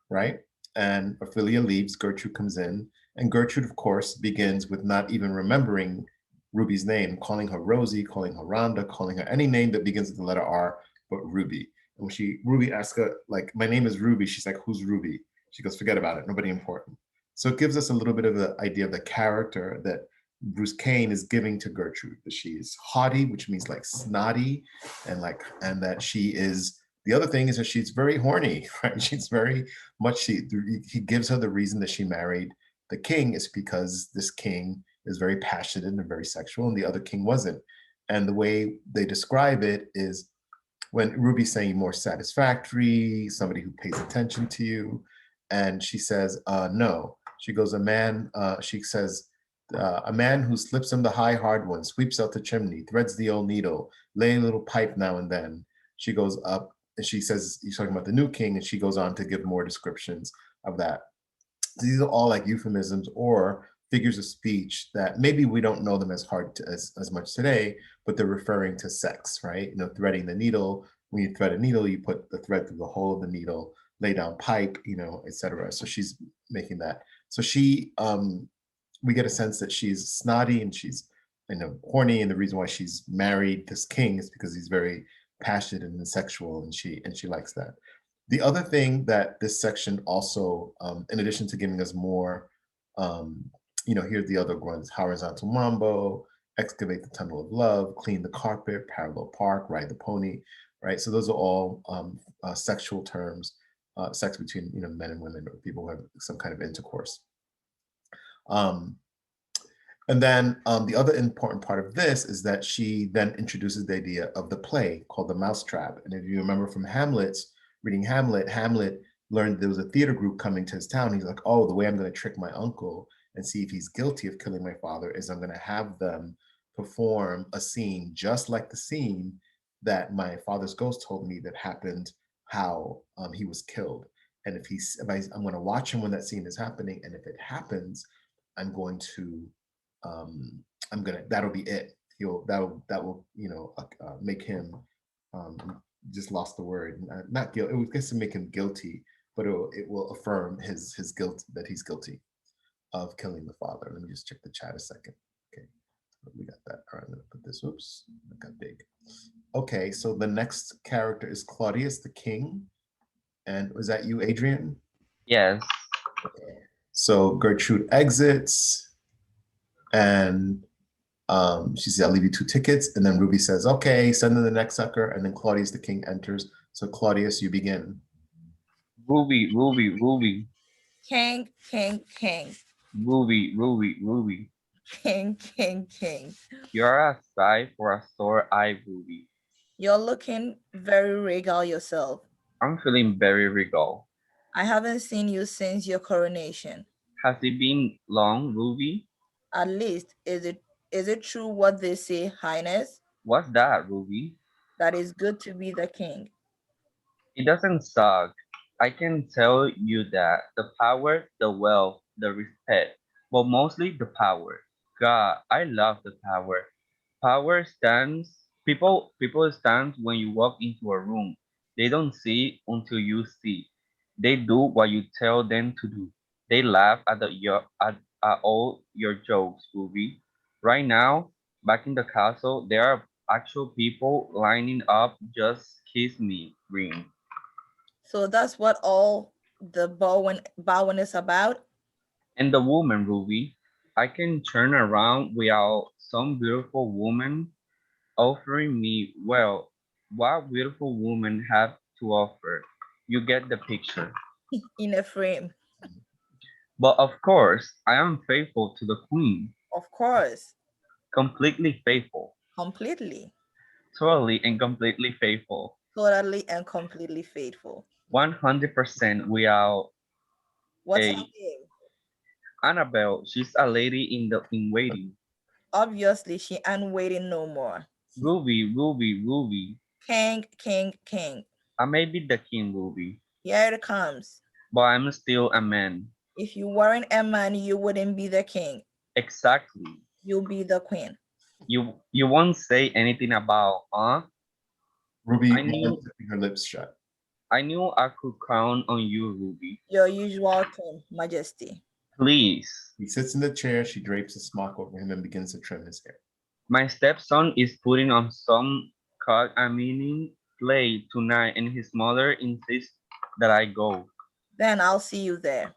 Speaker 1: right? And Ophelia leaves, Gertrude comes in, and Gertrude, of course, begins with not even remembering Ruby's name, calling her Rosie, calling her Rhonda, calling her any name that begins with the letter R, but Ruby. And when Ruby asks her, like, my name is Ruby, she's like, who's Ruby? She goes, forget about it, nobody important. So it gives us a little bit of the idea of the character that Bruce Kane is giving to Gertrude, that she is haughty, which means like snotty, and that she is, the other thing is that she's very horny, right? She's very much, he gives her the reason that she married the king is because this king is very passionate and very sexual, and the other king wasn't. And the way they describe it is when Ruby's saying more satisfactory, somebody who pays attention to you, and she says, no. She goes, she says, a man who slips on the high hard one, sweeps out the chimney, threads the old needle, lay a little pipe now and then. She goes up and she says, you're talking about the new king, and she goes on to give more descriptions of that. These are all like euphemisms or figures of speech that maybe we don't know them as much today, but they're referring to sex, right? Threading the needle. When you thread a needle, you put the thread through the hole of the needle, lay down pipe, etc. So she's making that. So we get a sense that she's snotty and she's horny, and the reason why she's married this king is because he's very passionate and sexual, and she likes that. The other thing that this section also, in addition to giving us more, here's the other ones: horizontal mambo, excavate the tunnel of love, clean the carpet, parallel park, ride the pony, right? So those are all sexual terms, sex between men and women, or people who have some kind of intercourse. And then the other important part of this is that she then introduces the idea of the play called The Mousetrap. And if you remember from reading Hamlet, Hamlet learned there was a theater group coming to his town. He's like, oh, the way I'm going to trick my uncle and see if he's guilty of killing my father is I'm going to have them perform a scene just like the scene that my father's ghost told me that happened, how he was killed. And I'm going to watch him when that scene is happening. And if it happens, that'll be it. That will make him, just lost the word, not guilt. It was just to make him guilty, but it will affirm his guilt, that he's guilty of killing the father. Let me just check the chat a second. Okay, we got that. All right, I'm gonna put this. Oops, that got big. Okay, so the next character is Claudius the king, and was that you, Adrian?
Speaker 5: Yes.
Speaker 1: Okay. So Gertrude exits. And she says, I'll leave you 2 tickets. And then Ruby says, okay, send in the next sucker. And then Claudius the king enters. So Claudius, you begin.
Speaker 5: Ruby, Ruby, Ruby.
Speaker 6: King, king, king.
Speaker 5: Ruby, Ruby, Ruby.
Speaker 6: King, king, king.
Speaker 5: You're a sight for a sore eye, Ruby.
Speaker 6: You're looking very regal yourself.
Speaker 5: I'm feeling very regal.
Speaker 6: I haven't seen you since your coronation.
Speaker 5: Has it been long, Ruby?
Speaker 6: At least, is it true what they say, Highness?
Speaker 5: What's that, Ruby?
Speaker 6: That it's good to be the king.
Speaker 5: It doesn't suck. I can tell you that. The power, the wealth, the respect, but mostly the power. God, I love the power. Power stands, people stand when you walk into a room. They don't see until you see. They do what you tell them to do. They laugh at all your jokes, Ruby. Right now, back in the castle, there are actual people lining up just kiss me ring.
Speaker 6: So that's what all the bowing is about?
Speaker 5: And the woman, Ruby, I can turn around without some beautiful woman offering me, well, what beautiful woman have to offer? You get the picture.
Speaker 6: In a frame.
Speaker 5: But of course, I am faithful to the queen,
Speaker 6: Of course.
Speaker 5: completely faithful,
Speaker 6: Completely.
Speaker 5: totally and completely faithful,
Speaker 6: Totally and completely faithful.
Speaker 5: 100% without
Speaker 6: What's her
Speaker 5: a
Speaker 6: name?
Speaker 5: Annabelle. She's a lady in waiting.
Speaker 6: Obviously, she ain't waiting no more.
Speaker 5: Ruby, Ruby, Ruby.
Speaker 6: King, king, king.
Speaker 5: I may be the king, Ruby,
Speaker 6: Here it comes.
Speaker 5: but I'm still a man.
Speaker 6: If you weren't a man, you wouldn't be the king.
Speaker 5: Exactly.
Speaker 6: You'll be the queen.
Speaker 5: You won't say anything about, huh?
Speaker 1: Ruby
Speaker 5: I knew
Speaker 1: keeping her lips shut.
Speaker 5: I knew I could count on you, Ruby.
Speaker 6: Your usual tone, Majesty.
Speaker 5: Please.
Speaker 1: He sits in the chair, she drapes a smock over him and begins to trim his hair.
Speaker 5: My stepson is putting on some meaning play tonight and his mother insists that I go.
Speaker 6: Then I'll see you there.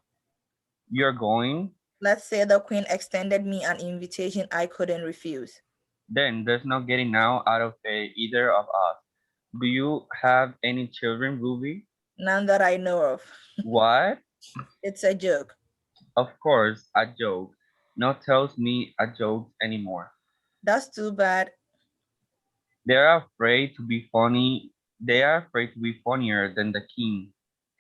Speaker 5: You're going?
Speaker 6: Let's say the queen extended me an invitation I couldn't refuse.
Speaker 5: Then there's no getting out of either of us. Do you have any children, Ruby?
Speaker 6: None that I know of.
Speaker 5: What?
Speaker 6: It's a joke.
Speaker 5: Of course, a joke. No tells me a joke anymore.
Speaker 6: That's too bad.
Speaker 5: They're afraid to be funny. They are afraid to be funnier than the king.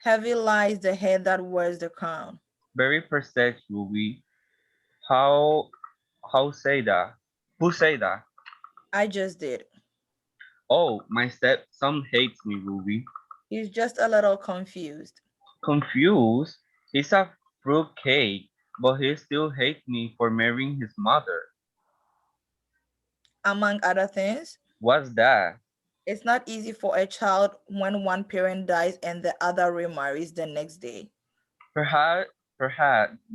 Speaker 6: Heavy lies the head that wears the crown.
Speaker 5: Very precise, Ruby. How say that? Who say that?
Speaker 6: I just did.
Speaker 5: Oh, my stepson hates me, Ruby.
Speaker 6: He's just a little confused.
Speaker 5: Confused? He's a fruitcake, but he still hates me for marrying his mother.
Speaker 6: Among other things,
Speaker 5: What's that?
Speaker 6: it's not easy for a child when one parent dies and the other remarries the next day.
Speaker 5: Perhaps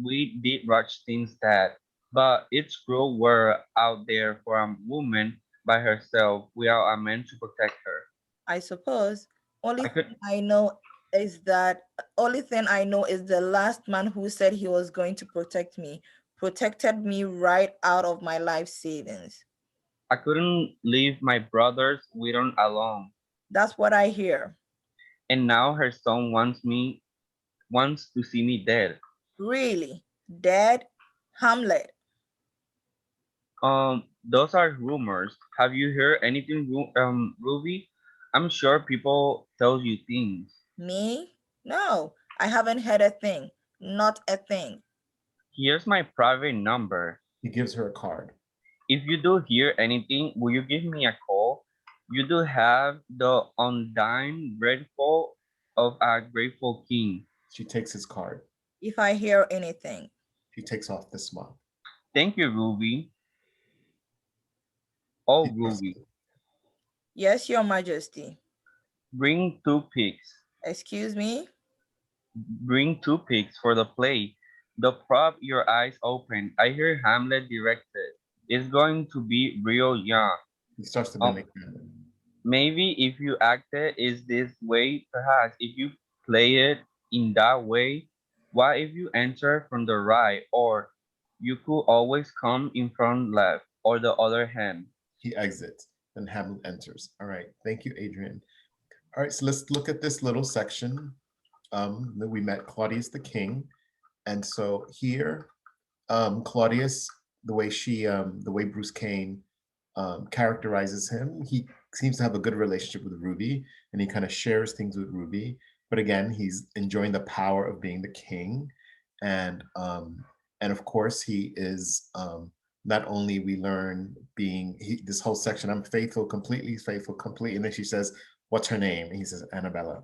Speaker 5: we did rush things that, but it's cruel we're out there for a woman by herself without a man to protect her.
Speaker 6: I suppose.
Speaker 5: I could
Speaker 6: Only thing I know is the last man who said he was going to protected me right out of my life savings.
Speaker 5: I couldn't leave my brother's widow alone.
Speaker 6: That's what I hear.
Speaker 5: And now her son wants to see me dead.
Speaker 6: Really? Dead? Hamlet.
Speaker 5: Those are rumors. Have you heard anything, Ruby? I'm sure people tell you things.
Speaker 6: Me? No, I haven't heard a thing. Not a thing.
Speaker 5: Here's my private number.
Speaker 1: He gives her a card.
Speaker 5: If you do hear anything, will you give me a call? You do have the undying grateful of a grateful king.
Speaker 1: She takes his card.
Speaker 6: If I hear anything.
Speaker 1: She takes off the smock.
Speaker 5: Thank you, Ruby. Oh,
Speaker 1: He trusts
Speaker 5: Ruby,
Speaker 1: her.
Speaker 6: Yes, Your Majesty.
Speaker 5: bring 2 pigs.
Speaker 6: Excuse me?
Speaker 5: Bring 2 pigs for the play. The prop your eyes open. I hear Hamlet directed. It's going to be real young.
Speaker 1: He starts to mimic Hamlet.
Speaker 5: Maybe if you act it is this way, perhaps if you play it in that way, what if you enter from the right, or you could always come in from left, or the other hand.
Speaker 1: He exits. Then Hamlet enters. All right. Thank you, Adrian. All right. So let's look at this little section. That we met Claudius the king. And so here, Claudius, the way Bruce Kane characterizes him, he seems to have a good relationship with Ruby, and he kind of shares things with Ruby. But again, he's enjoying the power of being the king, and of course, he is not only we learn this whole section. I'm faithful, completely faithful, complete, and then she says, "What's her name?" And he says, "Annabella."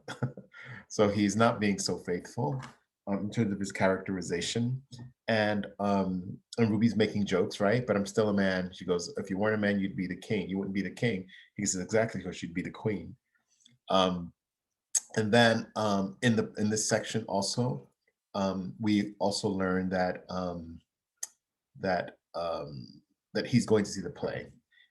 Speaker 1: So he's not being so faithful in terms of his characterization, and Ruby's making jokes, right? But I'm still a man. She goes, if you weren't a man, you'd be the king. You wouldn't be the king. He says, exactly, because she'd be the queen. And then in this section also, we also learn that that he's going to see the play,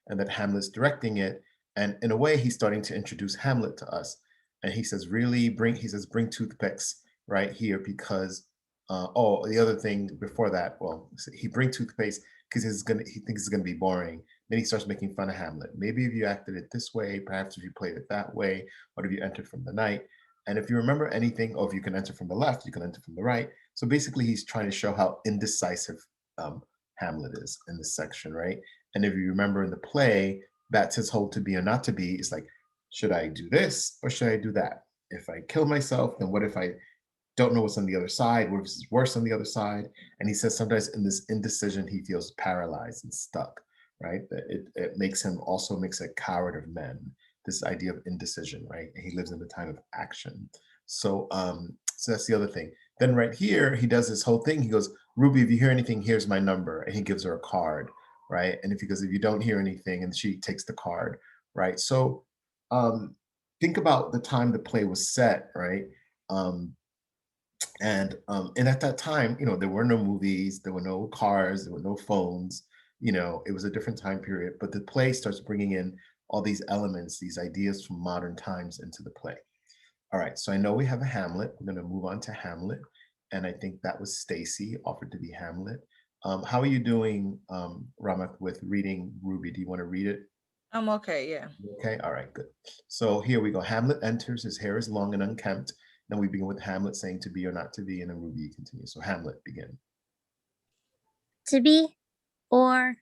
Speaker 1: and that Hamlet's directing it. And in a way, he's starting to introduce Hamlet to us. And he says, bring toothpicks right here, because Oh, the other thing before that, well, he brings toothpaste because he thinks it's gonna be boring. Then he starts making fun of Hamlet. Maybe if you acted it this way, perhaps if you played it that way, or if you entered from the night. And if you remember anything, or if you can enter from the left, you can enter from the right. So basically, he's trying to show how indecisive Hamlet is in this section, right? And if you remember in the play, that's his whole to be or not to be. It's like, should I do this or should I do that? If I kill myself, then what if I don't know what's on the other side? What if it's worse on the other side? And he says sometimes in this indecision, he feels paralyzed and stuck, right? It makes him also makes a coward of men, this idea of indecision, right? And he lives in the time of action. So that's the other thing. Then right here, he does this whole thing. He goes, Ruby, if you hear anything, here's my number. And he gives her a card, right? And if you don't hear anything, and she takes the card, right? So think about the time the play was set, right? And at that time, there were no movies, there were no cars, there were no phones. It was a different time period. But the play starts bringing in all these elements, these ideas from modern times into the play. All right, so I know we have a Hamlet. We're going to move on to Hamlet, and I think that was Stacy offered to be Hamlet. How are you doing, Ramath, with reading Ruby? Do you want to read it?
Speaker 6: I'm okay, yeah.
Speaker 1: Okay, all right, good. So here we go. Hamlet enters. His hair is long and unkempt. Then we begin with Hamlet saying to be or not to be, and then Ruby continues. So Hamlet, begin.
Speaker 8: To be or...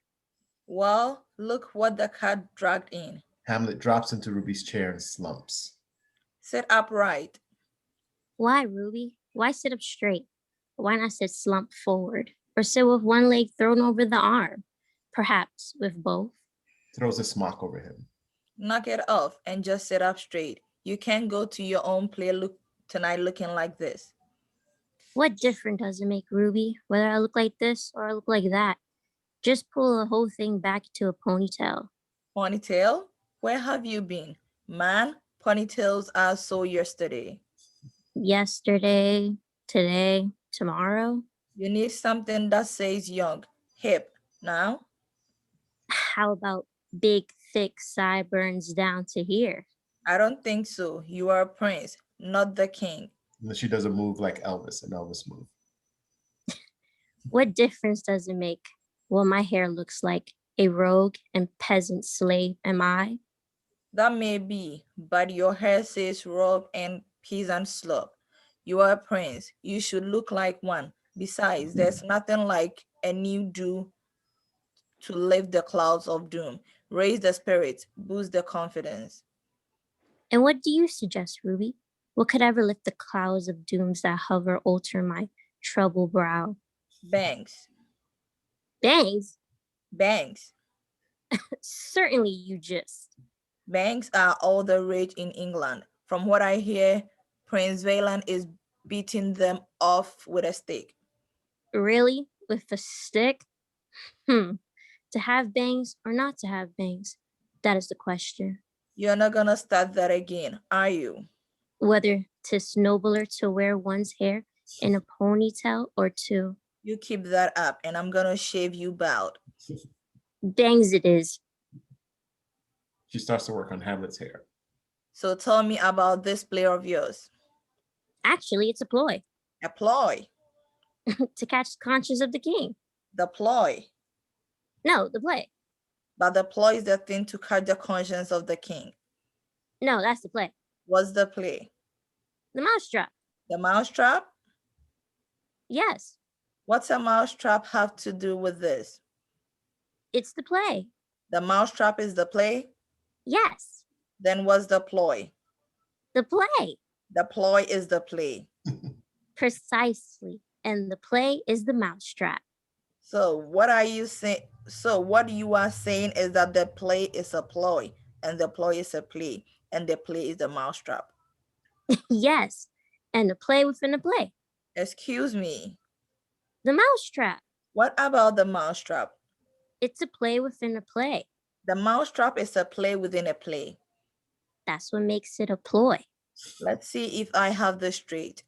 Speaker 6: Well, look what the cat dragged in.
Speaker 1: Hamlet drops into Ruby's chair and slumps.
Speaker 6: Sit upright.
Speaker 8: Why, Ruby? Why sit up straight? Why not sit slumped forward? Or sit with one leg thrown over the arm? Perhaps with both?
Speaker 1: Throws a smock over him.
Speaker 6: Knock it off and just sit up straight. You can't go to your own play tonight looking like this.
Speaker 8: What difference does it make, Ruby, whether I look like this or I look like that? Just pull the whole thing back to a ponytail.
Speaker 6: Ponytail? Where have you been? Man, ponytails are so yesterday.
Speaker 8: Yesterday, today, tomorrow.
Speaker 6: You need something that says young, hip, now?
Speaker 8: How about big, thick sideburns down to here?
Speaker 6: I don't think so. You are a prince, not the king.
Speaker 1: And she does a move like Elvis, an Elvis move.
Speaker 8: What difference does it make? Well, my hair looks like a rogue and peasant slave, am I?
Speaker 6: That may be, but your hair says rogue and peasant slop. You are a prince. You should look like one. Besides, there's nothing like a new dew to lift the clouds of doom, raise the spirits, boost the confidence.
Speaker 8: And what do you suggest, Ruby? What could ever lift the clouds of dooms that hover over my troubled brow?
Speaker 6: Bangs.
Speaker 8: Bangs?
Speaker 6: Bangs.
Speaker 8: Certainly you just.
Speaker 6: Bangs are all the rage in England. From what I hear, Prince Valen is beating them off with a stick.
Speaker 8: Really? With a stick? To have bangs or not to have bangs? That is the question.
Speaker 6: You're not gonna start that again, are you?
Speaker 8: Whether 'tis nobler to wear one's hair in a ponytail or to...
Speaker 6: You keep that up and I'm gonna shave you bald.
Speaker 8: Bangs it is.
Speaker 1: She starts to work on Hamlet's hair.
Speaker 6: So tell me about this play of yours.
Speaker 8: Actually, it's a ploy.
Speaker 6: A ploy?
Speaker 8: To catch the conscience of the king.
Speaker 6: The ploy?
Speaker 8: No, the play.
Speaker 6: But the ploy is the thing to catch the conscience of the king.
Speaker 8: No, that's the play.
Speaker 6: What's the play?
Speaker 8: The mousetrap.
Speaker 6: The mousetrap?
Speaker 8: Yes.
Speaker 6: What's a mousetrap have to do with this?
Speaker 8: It's the play.
Speaker 6: The mousetrap is the play?
Speaker 8: Yes.
Speaker 6: Then what's the ploy?
Speaker 8: The play.
Speaker 6: The ploy is the play.
Speaker 8: Precisely. And the play is the mousetrap.
Speaker 6: So what are you saying? So what you are saying is that the play is a ploy, and the ploy is a play, and the play is the mousetrap.
Speaker 8: Yes. And the play within the play.
Speaker 6: Excuse me.
Speaker 8: The mousetrap.
Speaker 6: What about the mousetrap?
Speaker 8: It's a play within a play.
Speaker 6: The mousetrap is a play within a play.
Speaker 8: That's what makes it a ploy.
Speaker 6: Let's see if I have this straight.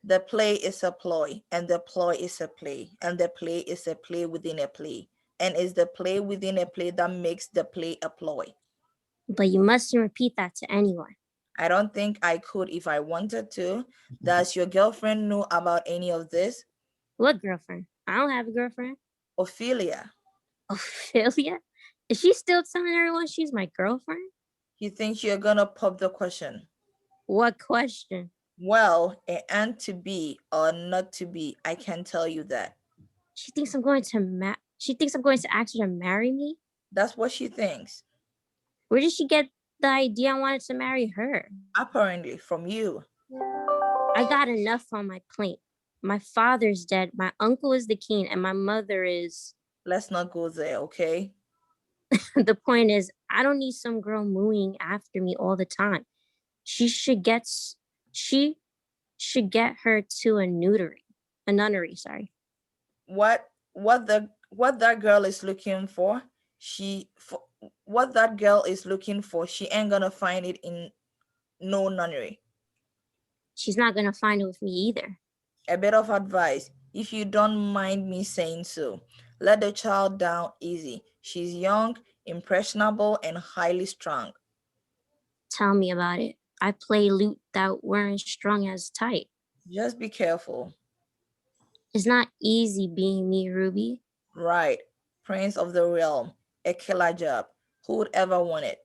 Speaker 6: The play is a ploy, and the ploy is a play, and the play is a play within a play. And it's the play within a play that makes the play a ploy.
Speaker 8: But you mustn't repeat that to anyone.
Speaker 6: I don't think I could if I wanted to. Does your girlfriend know about any of this?
Speaker 8: What girlfriend? I don't have a girlfriend.
Speaker 6: Ophelia.
Speaker 8: Ophelia? Is she still telling everyone she's my girlfriend?
Speaker 6: You think you're gonna pop the question?
Speaker 8: What question?
Speaker 6: Well, an aunt to be or not to be, I can tell you that.
Speaker 8: She thinks I'm going to ask her to marry me?
Speaker 6: That's what she thinks.
Speaker 8: Where did she get the idea I wanted to marry her?
Speaker 6: Apparently, from you.
Speaker 8: I got enough on my plate. My father's dead, my uncle is the king, and my mother is...
Speaker 6: Let's not go there, okay?
Speaker 8: The point is, I don't need some girl mooing after me all the time. She should get her to a nunnery, sorry.
Speaker 6: What that girl is looking for, what that girl is looking for, she ain't gonna find it in no nunnery.
Speaker 8: She's not gonna find it with me either.
Speaker 6: A bit of advice, if you don't mind me saying so. Let the child down easy. She's young, impressionable, and highly strung.
Speaker 8: Tell me about it. I play lute that weren't strung as tight.
Speaker 6: Just be careful.
Speaker 8: It's not easy being me, Ruby.
Speaker 6: Right. Prince of the realm. A killer job. Who would ever want it?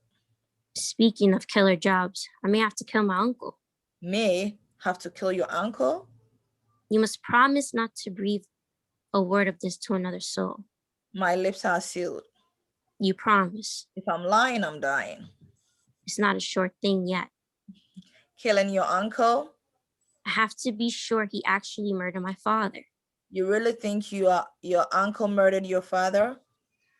Speaker 8: Speaking of killer jobs, I may have to kill my uncle.
Speaker 6: May have to kill your uncle?
Speaker 8: You must promise not to breathe a word of this to another soul.
Speaker 6: My lips are sealed.
Speaker 8: You promise.
Speaker 6: If I'm lying, I'm dying.
Speaker 8: It's not a short thing yet.
Speaker 6: Killing your uncle?
Speaker 8: I have to be sure he actually murdered my father.
Speaker 6: You really think your uncle murdered your father?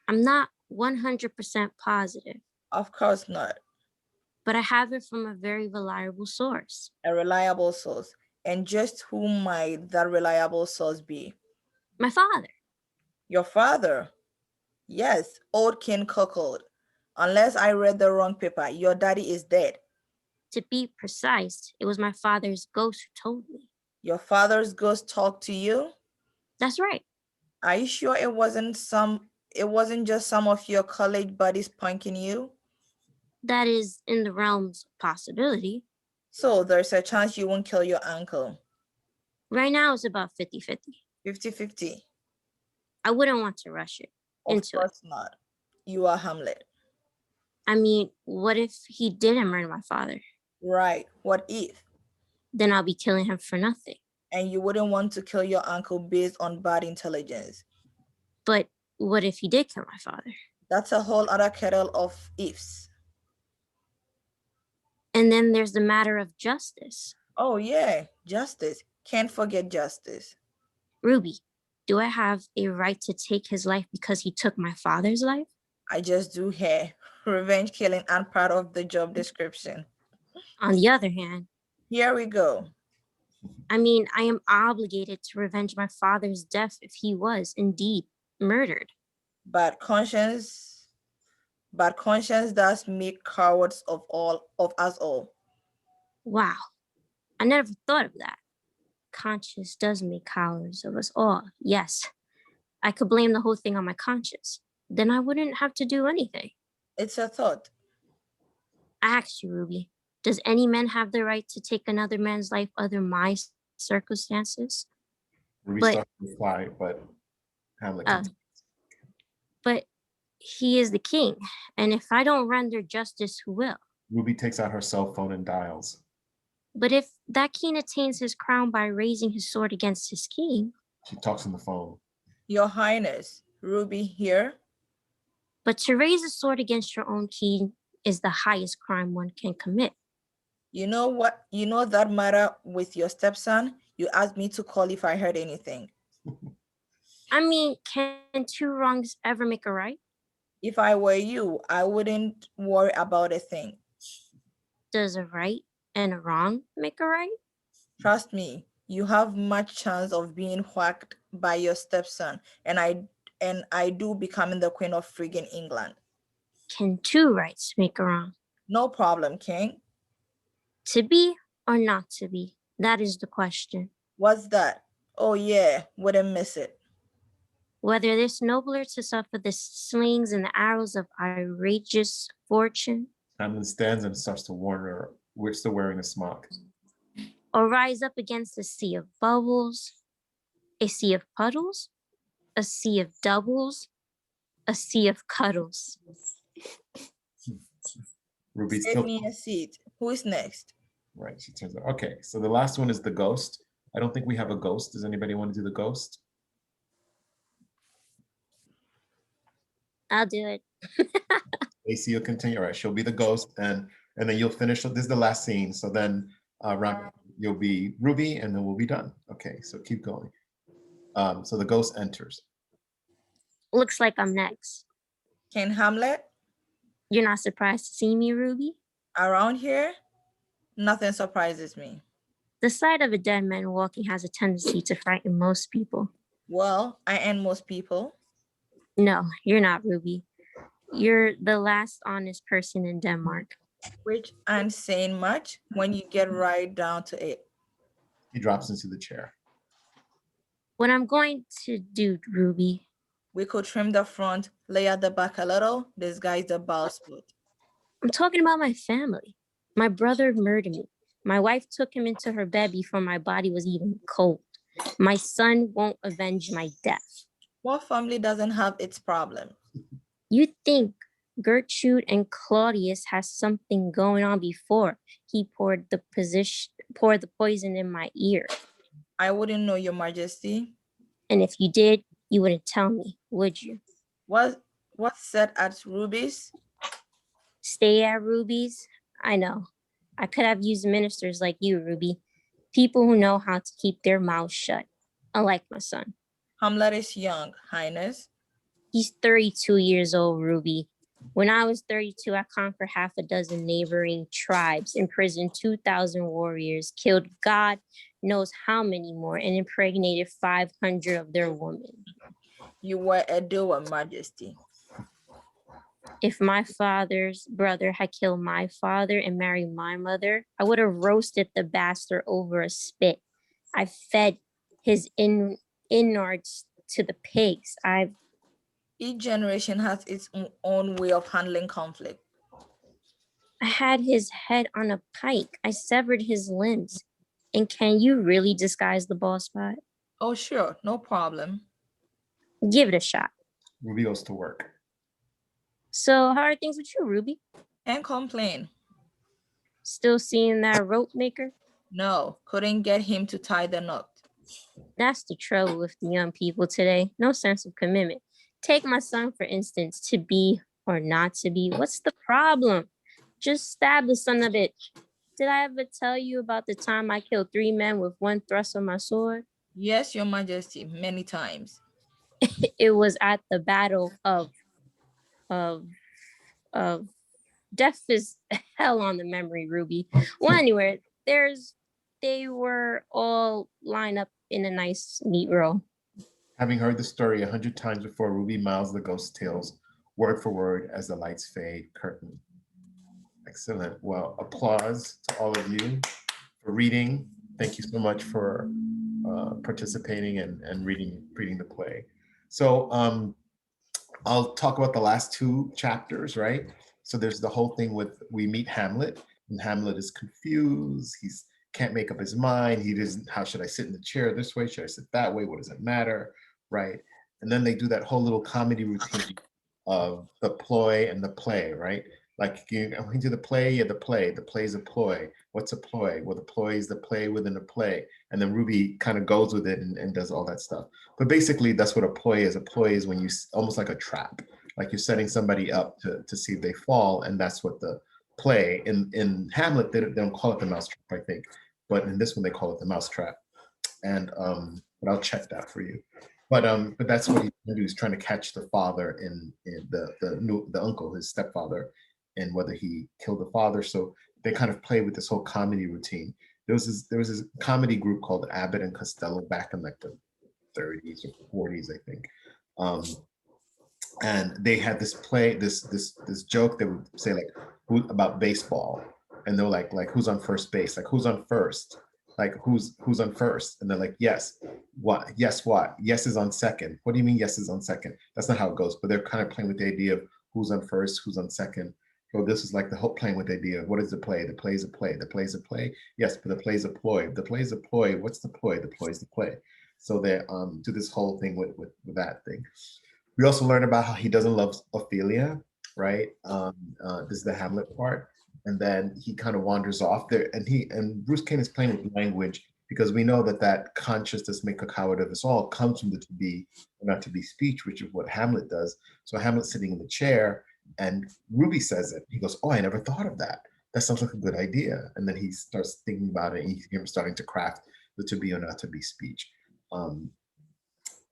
Speaker 8: I'm not 100% positive.
Speaker 6: Of course not.
Speaker 8: But I have it from a very reliable source.
Speaker 6: A reliable source. And just who might that reliable source be?
Speaker 8: My father.
Speaker 6: Your father? Yes, old King Cuckold. Unless I read the wrong paper, your daddy is dead.
Speaker 8: To be precise, it was my father's ghost who told me.
Speaker 6: Your father's ghost talked to you?
Speaker 8: That's right.
Speaker 6: Are you sure it wasn't just some of your college buddies punking you?
Speaker 8: That is in the realms of possibility.
Speaker 6: So there's a chance you won't kill your uncle.
Speaker 8: Right now it's about 50-50.
Speaker 6: 50-50.
Speaker 8: I wouldn't want to rush it into it.
Speaker 6: Of course not. You are Hamlet.
Speaker 8: I mean, what if he didn't murder my father?
Speaker 6: Right. What if?
Speaker 8: Then I'll be killing him for nothing.
Speaker 6: And you wouldn't want to kill your uncle based on bad intelligence.
Speaker 8: But what if he did kill my father?
Speaker 6: That's a whole other kettle of ifs.
Speaker 8: And then there's the matter of justice.
Speaker 6: Oh yeah, justice. Can't forget justice.
Speaker 8: Ruby, do I have a right to take his life because he took my father's life?
Speaker 6: I just do here. Revenge killing and part of the job description.
Speaker 8: On the other hand,
Speaker 6: here we go.
Speaker 8: I mean, I am obligated to revenge my father's death if he was indeed murdered.
Speaker 6: But conscience does make cowards of us all.
Speaker 8: Wow, I never thought of that. Conscience does make cowards of us all. Yes, I could blame the whole thing on my conscience. Then I wouldn't have to do anything.
Speaker 6: It's a thought.
Speaker 8: I asked you, Ruby, does any man have the right to take another man's life under my circumstances?
Speaker 1: Ruby starts to reply, but Hamlet continues.
Speaker 8: But he is the king, and if I don't render justice, who will?
Speaker 1: Ruby takes out her cell phone and dials.
Speaker 8: But if that king attains his crown by raising his sword against his king...
Speaker 1: She talks on the phone.
Speaker 6: Your Highness, Ruby here.
Speaker 8: But to raise a sword against your own king is the highest crime one can commit.
Speaker 6: You know what? You know that matter with your stepson? You asked me to call if I heard anything.
Speaker 8: I mean, can two wrongs ever make a right?
Speaker 6: If I were you, I wouldn't worry about a thing.
Speaker 8: Does a right and a wrong make a right?
Speaker 6: Trust me, you have much chance of being whacked by your stepson, and I do becoming the Queen of friggin' England.
Speaker 8: Can two rights make a wrong?
Speaker 6: No problem, King.
Speaker 8: To be or not to be? That is the question.
Speaker 6: What's that? Oh yeah, wouldn't miss it.
Speaker 8: Whether it is nobler to suffer the slings and the arrows of outrageous fortune.
Speaker 1: Hamlet stands and starts to warn her, we're still wearing a smock.
Speaker 8: Or rise up against a sea of bubbles. A sea of puddles, a sea of doubles, a sea of cuddles.
Speaker 1: Ruby
Speaker 6: Save
Speaker 1: still
Speaker 6: me a seat. Who is next?
Speaker 1: right. She turns out. Okay, so the last one is the ghost. I don't think we have a ghost. Does anybody want to do the ghost?
Speaker 8: I'll do it.
Speaker 1: AC will continue. All right, she'll be the ghost, and then you'll finish. This is the last scene. So then round you'll be Ruby, and then we'll be done. Okay, so keep going. So the ghost enters.
Speaker 8: Looks like I'm next.
Speaker 6: King Hamlet?
Speaker 8: You're not surprised to see me, Ruby?
Speaker 6: Around here, nothing surprises me.
Speaker 8: The sight of a dead man walking has a tendency to frighten most people.
Speaker 6: Well, I and most people.
Speaker 8: No, you're not, Ruby. You're the last honest person in Denmark.
Speaker 6: Which aren't saying much when you get right down to it.
Speaker 1: He drops into the chair.
Speaker 8: What I'm going to do, Ruby,
Speaker 6: We could trim the front, lay out the back a little, disguise the bald spot.
Speaker 8: I'm talking about my family. My brother murdered me. My wife took him into her bed before my body was even cold. My son won't avenge my death.
Speaker 6: What family doesn't have its problem?
Speaker 8: You think Gertrude and Claudius has something going on before he poured the poison in my ear.
Speaker 6: I wouldn't know, Your Majesty.
Speaker 8: And if you did, you wouldn't tell me, would you?
Speaker 6: What's said at Ruby's?
Speaker 8: Stay at Ruby's? I know. I could have used ministers like you, Ruby. People who know how to keep their mouths shut, unlike my son.
Speaker 6: Hamlet is young, Highness.
Speaker 8: He's 32 years old, Ruby. When I was 32, I conquered half a dozen neighboring tribes, imprisoned 2,000 warriors, killed God knows how many more, and impregnated 500 of their women.
Speaker 6: You were a doer, Majesty.
Speaker 8: If my father's brother had killed my father and married my mother, I would have roasted the bastard over a spit. I fed his innards to the pigs.
Speaker 6: Each generation has its own way of handling conflict.
Speaker 8: I had his head on a pike. I severed his limbs. And can you really disguise the bald spot?
Speaker 6: Oh, sure, no problem.
Speaker 8: Give it a shot.
Speaker 1: Ruby goes to work.
Speaker 8: So how are things with you, Ruby?
Speaker 6: Can't complain.
Speaker 8: Still seeing that rope maker?
Speaker 6: No, couldn't get him to tie the knot.
Speaker 8: That's the trouble with the young people today. No sense of commitment. Take my son, for instance, to be or not to be. What's the problem? Just stab the son of a bitch. Did I ever tell you about the time I killed 3 men with one thrust of my sword?
Speaker 6: Yes, Your Majesty, many times.
Speaker 8: It was at the battle of death is hell on the memory, Ruby. Well, anyway, they were all lined up in a nice, neat row.
Speaker 1: Having heard the story 100 times before, Ruby mouths the ghost tales word for word as the lights fade. Curtain. Excellent. Well, applause to all of you for reading. Thank you so much for participating and reading the play. So I'll talk about the last 2 chapters, right? So there's the whole thing with we meet Hamlet, and Hamlet is confused. He's can't make up his mind. He doesn't, how should I sit in the chair this way? Should I sit that way? What does it matter? Right. And then they do that whole little comedy routine of the ploy and the play, right? Like you do the play, yeah, the play is a ploy. What's a ploy? Well, the ploy is the play within a play. And then Ruby kind of goes with it and does all that stuff. But basically that's what a ploy is. A ploy is when you, almost like a trap, like you're setting somebody up to see if they fall. And that's what the play in Hamlet, they don't call it the mousetrap, I think. But in this one, they call it the mousetrap. And but I'll check that for you. But that's what he's trying to do. He's trying to catch the father in the uncle, his stepfather, and whether he killed the father. So they kind of play with this whole comedy routine. There was this comedy group called Abbott and Costello back in like the 30s or 40s, I think. And they had this play, this joke they would say like about baseball, and they're like who's on first base, like who's on first, like who's on first, and they're like yes, what, yes, what, yes is on second. What do you mean yes is on second? That's not how it goes. But they're kind of playing with the idea of who's on first, who's on second. So this is like the whole playing with the idea of what is the play? The play is a play. The play is a play. Yes, but the play is a ploy. The play is a ploy. What's the ploy? The ploy is the play. So they do this whole thing with that thing. We also learn about how he doesn't love Ophelia, right? This is the Hamlet part. And then he kind of wanders off there, and Bruce Kane is playing with language because we know that that consciousness make a coward of us all comes from the to be or not to be speech, which is what Hamlet does. So Hamlet's sitting in the chair, and Ruby says it. He goes, "Oh, I never thought of that. That sounds like a good idea." And then he starts thinking about it, and you hear him starting to craft the to be or not to be speech. Um,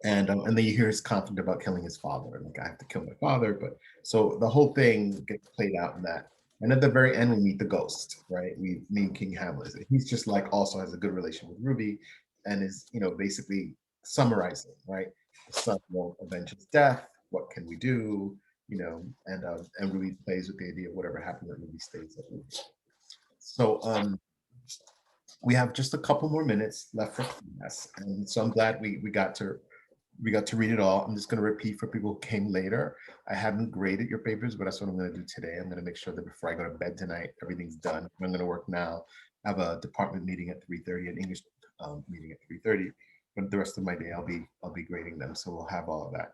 Speaker 1: and then you hear his conflict about killing his father. Like, I have to kill my father, but so the whole thing gets played out in that. And at the very end, we meet the ghost, right? We meet King Hamlet. He's just like also has a good relation with Ruby, and is basically summarizing, right? The son won't avenge his death. What can we do? And Ruby plays with the idea of whatever happened that Ruby stays at Ruby. So we have just a couple more minutes left for class, and so I'm glad we got to read it all. I'm just going to repeat for people who came later. I haven't graded your papers, but that's what I'm going to do today. I'm going to make sure that before I go to bed tonight, everything's done. I'm going to work now. I have a department meeting at 3:30, an English meeting at 3:30. But the rest of my day, I'll be grading them, so we'll have all of that.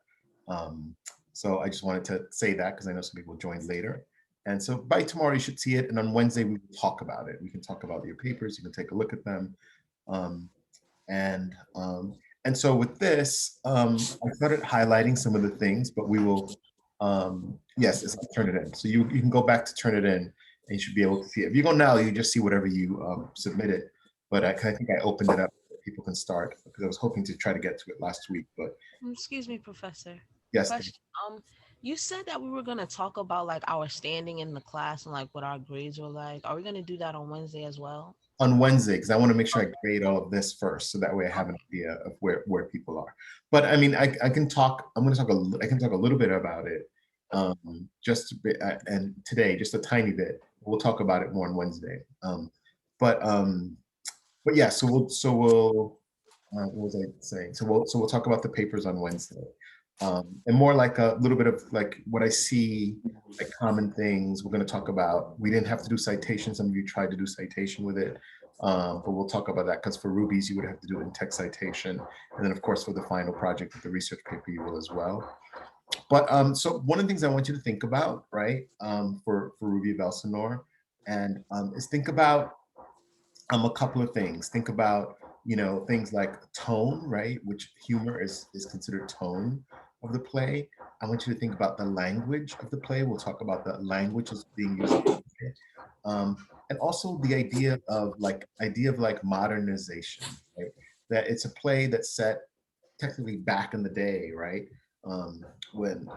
Speaker 1: So I just wanted to say that because I know some people joined later. And so by tomorrow, you should see it. And on Wednesday, we will talk about it. We can talk about your papers. You can take a look at them. And so with this, I started highlighting some of the things, but we will, yes, it's turn it in. So you can go back to turn it in, and you should be able to see it. If you go now, you just see whatever you submitted. But I think I opened it up so people can start because I was hoping to try to get to it last week. But
Speaker 3: Excuse me, Professor.
Speaker 1: yes,
Speaker 3: Question. You said that we were gonna talk about like our standing in the class and like what our grades were like. Are we gonna do that on Wednesday as well?
Speaker 1: on Wednesday, because I want to make sure I grade all of this first, so that way I have an idea of where people are. But I mean, I can talk. I can talk a little bit about it, just a bit, and today just a tiny bit. We'll talk about it more on Wednesday. But yeah. So we'll what was I saying? So we'll talk about the papers on Wednesday. And more like a little bit of like what I see, like common things. We're going to talk about. We didn't have to do citation. Some of you tried to do citation with it, but we'll talk about that because for Ruby's you would have to do it in text citation, and then of course for the final project, the research paper, you will as well. But so one of the things I want you to think about, right, for Ruby of Elsinore, and is think about a couple of things. Think about things like tone, right, which humor is considered tone of the play. I want you to think about the language of the play. We'll talk about the language that's being used, and also the idea of like modernization, right? That it's a play that's set technically back in the day, right? When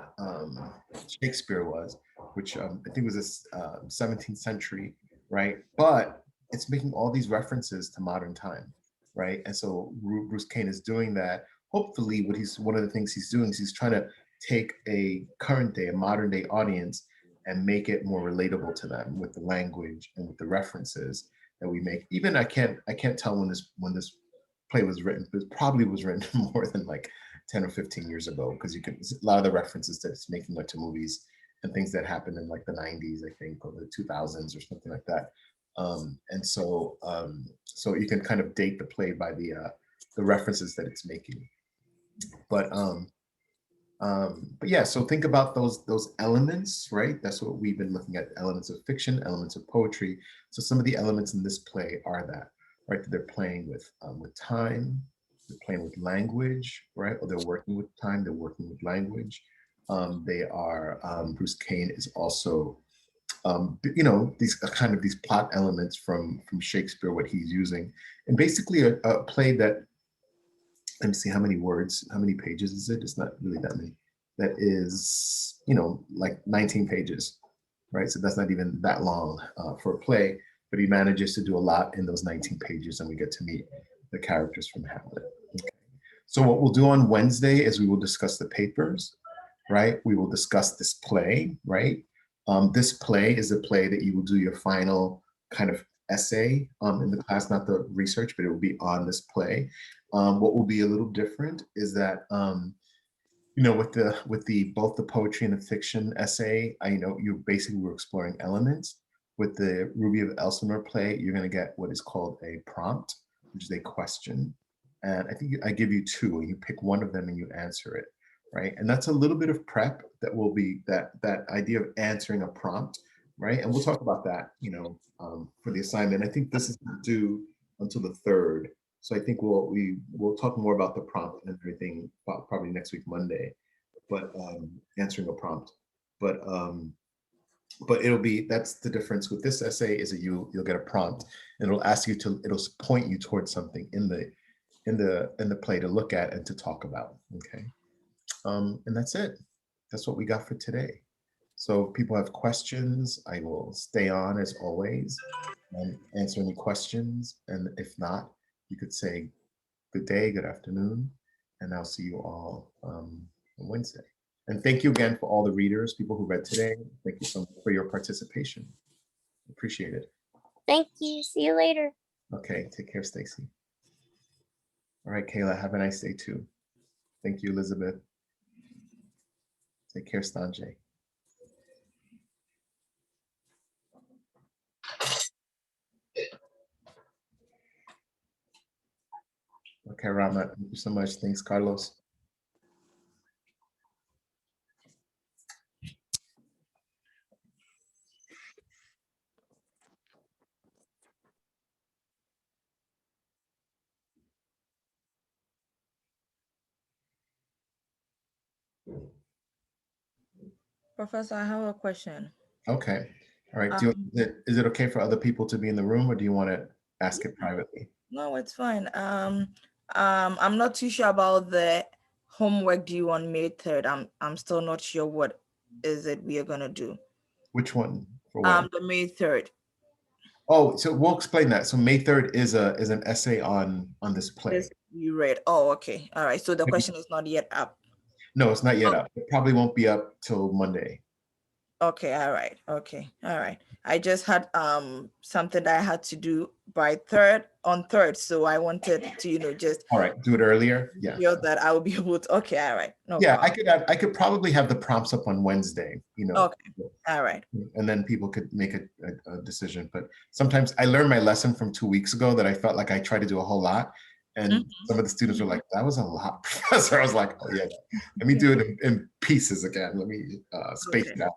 Speaker 1: Shakespeare was, which I think was this 17th century, right? But it's making all these references to modern time, right? And so Bruce Kane is doing that. Hopefully, one of the things he's doing is he's trying to take a current day, a modern day audience, and make it more relatable to them with the language and with the references that we make. Even I can't tell when this play was written, but it probably was written more than like 10 or 15 years ago, because you can a lot of the references that it's making like to movies and things that happened in like the 90s, I think, or the 2000s or something like that. And so you can kind of date the play by the references that it's making. But yeah, so think about those elements, right? That's what we've been looking at: elements of fiction, elements of poetry. So some of the elements in this play are that, right? They're playing with time, they're playing with language, right? Or they're working with time, they're working with language. They are Bruce Kane is also these plot elements from Shakespeare, what he's using, and basically a play that, let me see how many words, how many pages is it? It's not really that many. That is, like 19 pages, right? So that's not even that long for a play, but he manages to do a lot in those 19 pages, and we get to meet the characters from Hamlet. Okay. So what we'll do on Wednesday is we will discuss the papers, right? We will discuss this play, right? This play is a play that you will do your final kind of essay in the class, not the research, but it will be on this play. What will be a little different is that, with the both the poetry and the fiction essay, you basically were exploring elements. With the Ruby of Elsinore play, you're going to get what is called a prompt, which is a question. and I think I give you two, and you pick one of them and you answer it, right? And that's a little bit of prep that will be that idea of answering a prompt, right? And we'll talk about that, for the assignment. I think this is due until the 3rd, so I think we'll talk more about the prompt and everything probably next week, Monday, but answering a prompt, but that's the difference with this essay, is that you'll get a prompt and it'll ask you it'll point you towards something in the play to look at and to talk about. Okay. And that's it. That's what we got for today. So if people have questions, I will stay on as always and answer any questions. And if not, you could say good day, good afternoon, and I'll see you all on Wednesday. And thank you again for all the readers, people who read today. Thank you so much for your participation. Appreciate it.
Speaker 8: Thank you. See you later.
Speaker 1: Okay, take care, Stacy. All right, Kayla, have a nice day too. Thank you, Elizabeth. Take care, Stanjay. Okay, Rama, thank you so much. Thanks, Carlos.
Speaker 6: Professor, I have a question.
Speaker 1: Okay. All right.
Speaker 6: Um,
Speaker 1: Is it okay for other people to be in the room, or do you want to ask it privately?
Speaker 6: No, it's fine. I'm not too sure about the homework due on May 3rd. I'm still not sure what is it we are gonna do.
Speaker 1: Which one? For what?
Speaker 6: The May 3rd.
Speaker 1: Oh, so we'll explain that. So May 3rd is an essay on this play.
Speaker 6: This you read. Oh, okay. All right. So the question is not yet up.
Speaker 1: No, it's not yet up. It probably won't be up till Monday.
Speaker 6: Okay, all right. Okay, all right. I just had something that I had to do by on 3rd. So I wanted to, just
Speaker 1: All right, do it earlier. Yeah.
Speaker 6: feel that I will be able to. Okay, all right. No
Speaker 1: Yeah,
Speaker 6: problem.
Speaker 1: I could probably have the prompts up on Wednesday,
Speaker 6: Okay, all right.
Speaker 1: and then people could make a decision. But sometimes I learned my lesson from 2 weeks ago that I felt like I tried to do a whole lot. And some of the students were like, that was a lot, Professor. I was like, oh yeah, let me do it in pieces again. Let me space it out.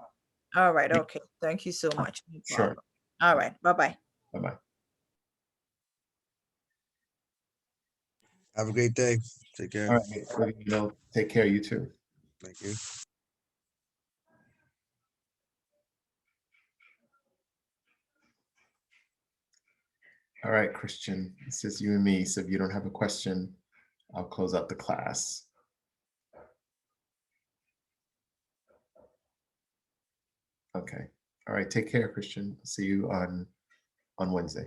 Speaker 6: All right. Okay. Thank you so much. No
Speaker 1: Sure.
Speaker 6: problem. All right. Bye-bye.
Speaker 1: Bye-bye.
Speaker 7: Have a great day. Take care.
Speaker 1: All right, take care, you too.
Speaker 7: Thank you.
Speaker 1: All right, Christian, it's just you and me. So if you don't have a question, I'll close out the class. Okay. All right, take care, Christian. See you on Wednesday.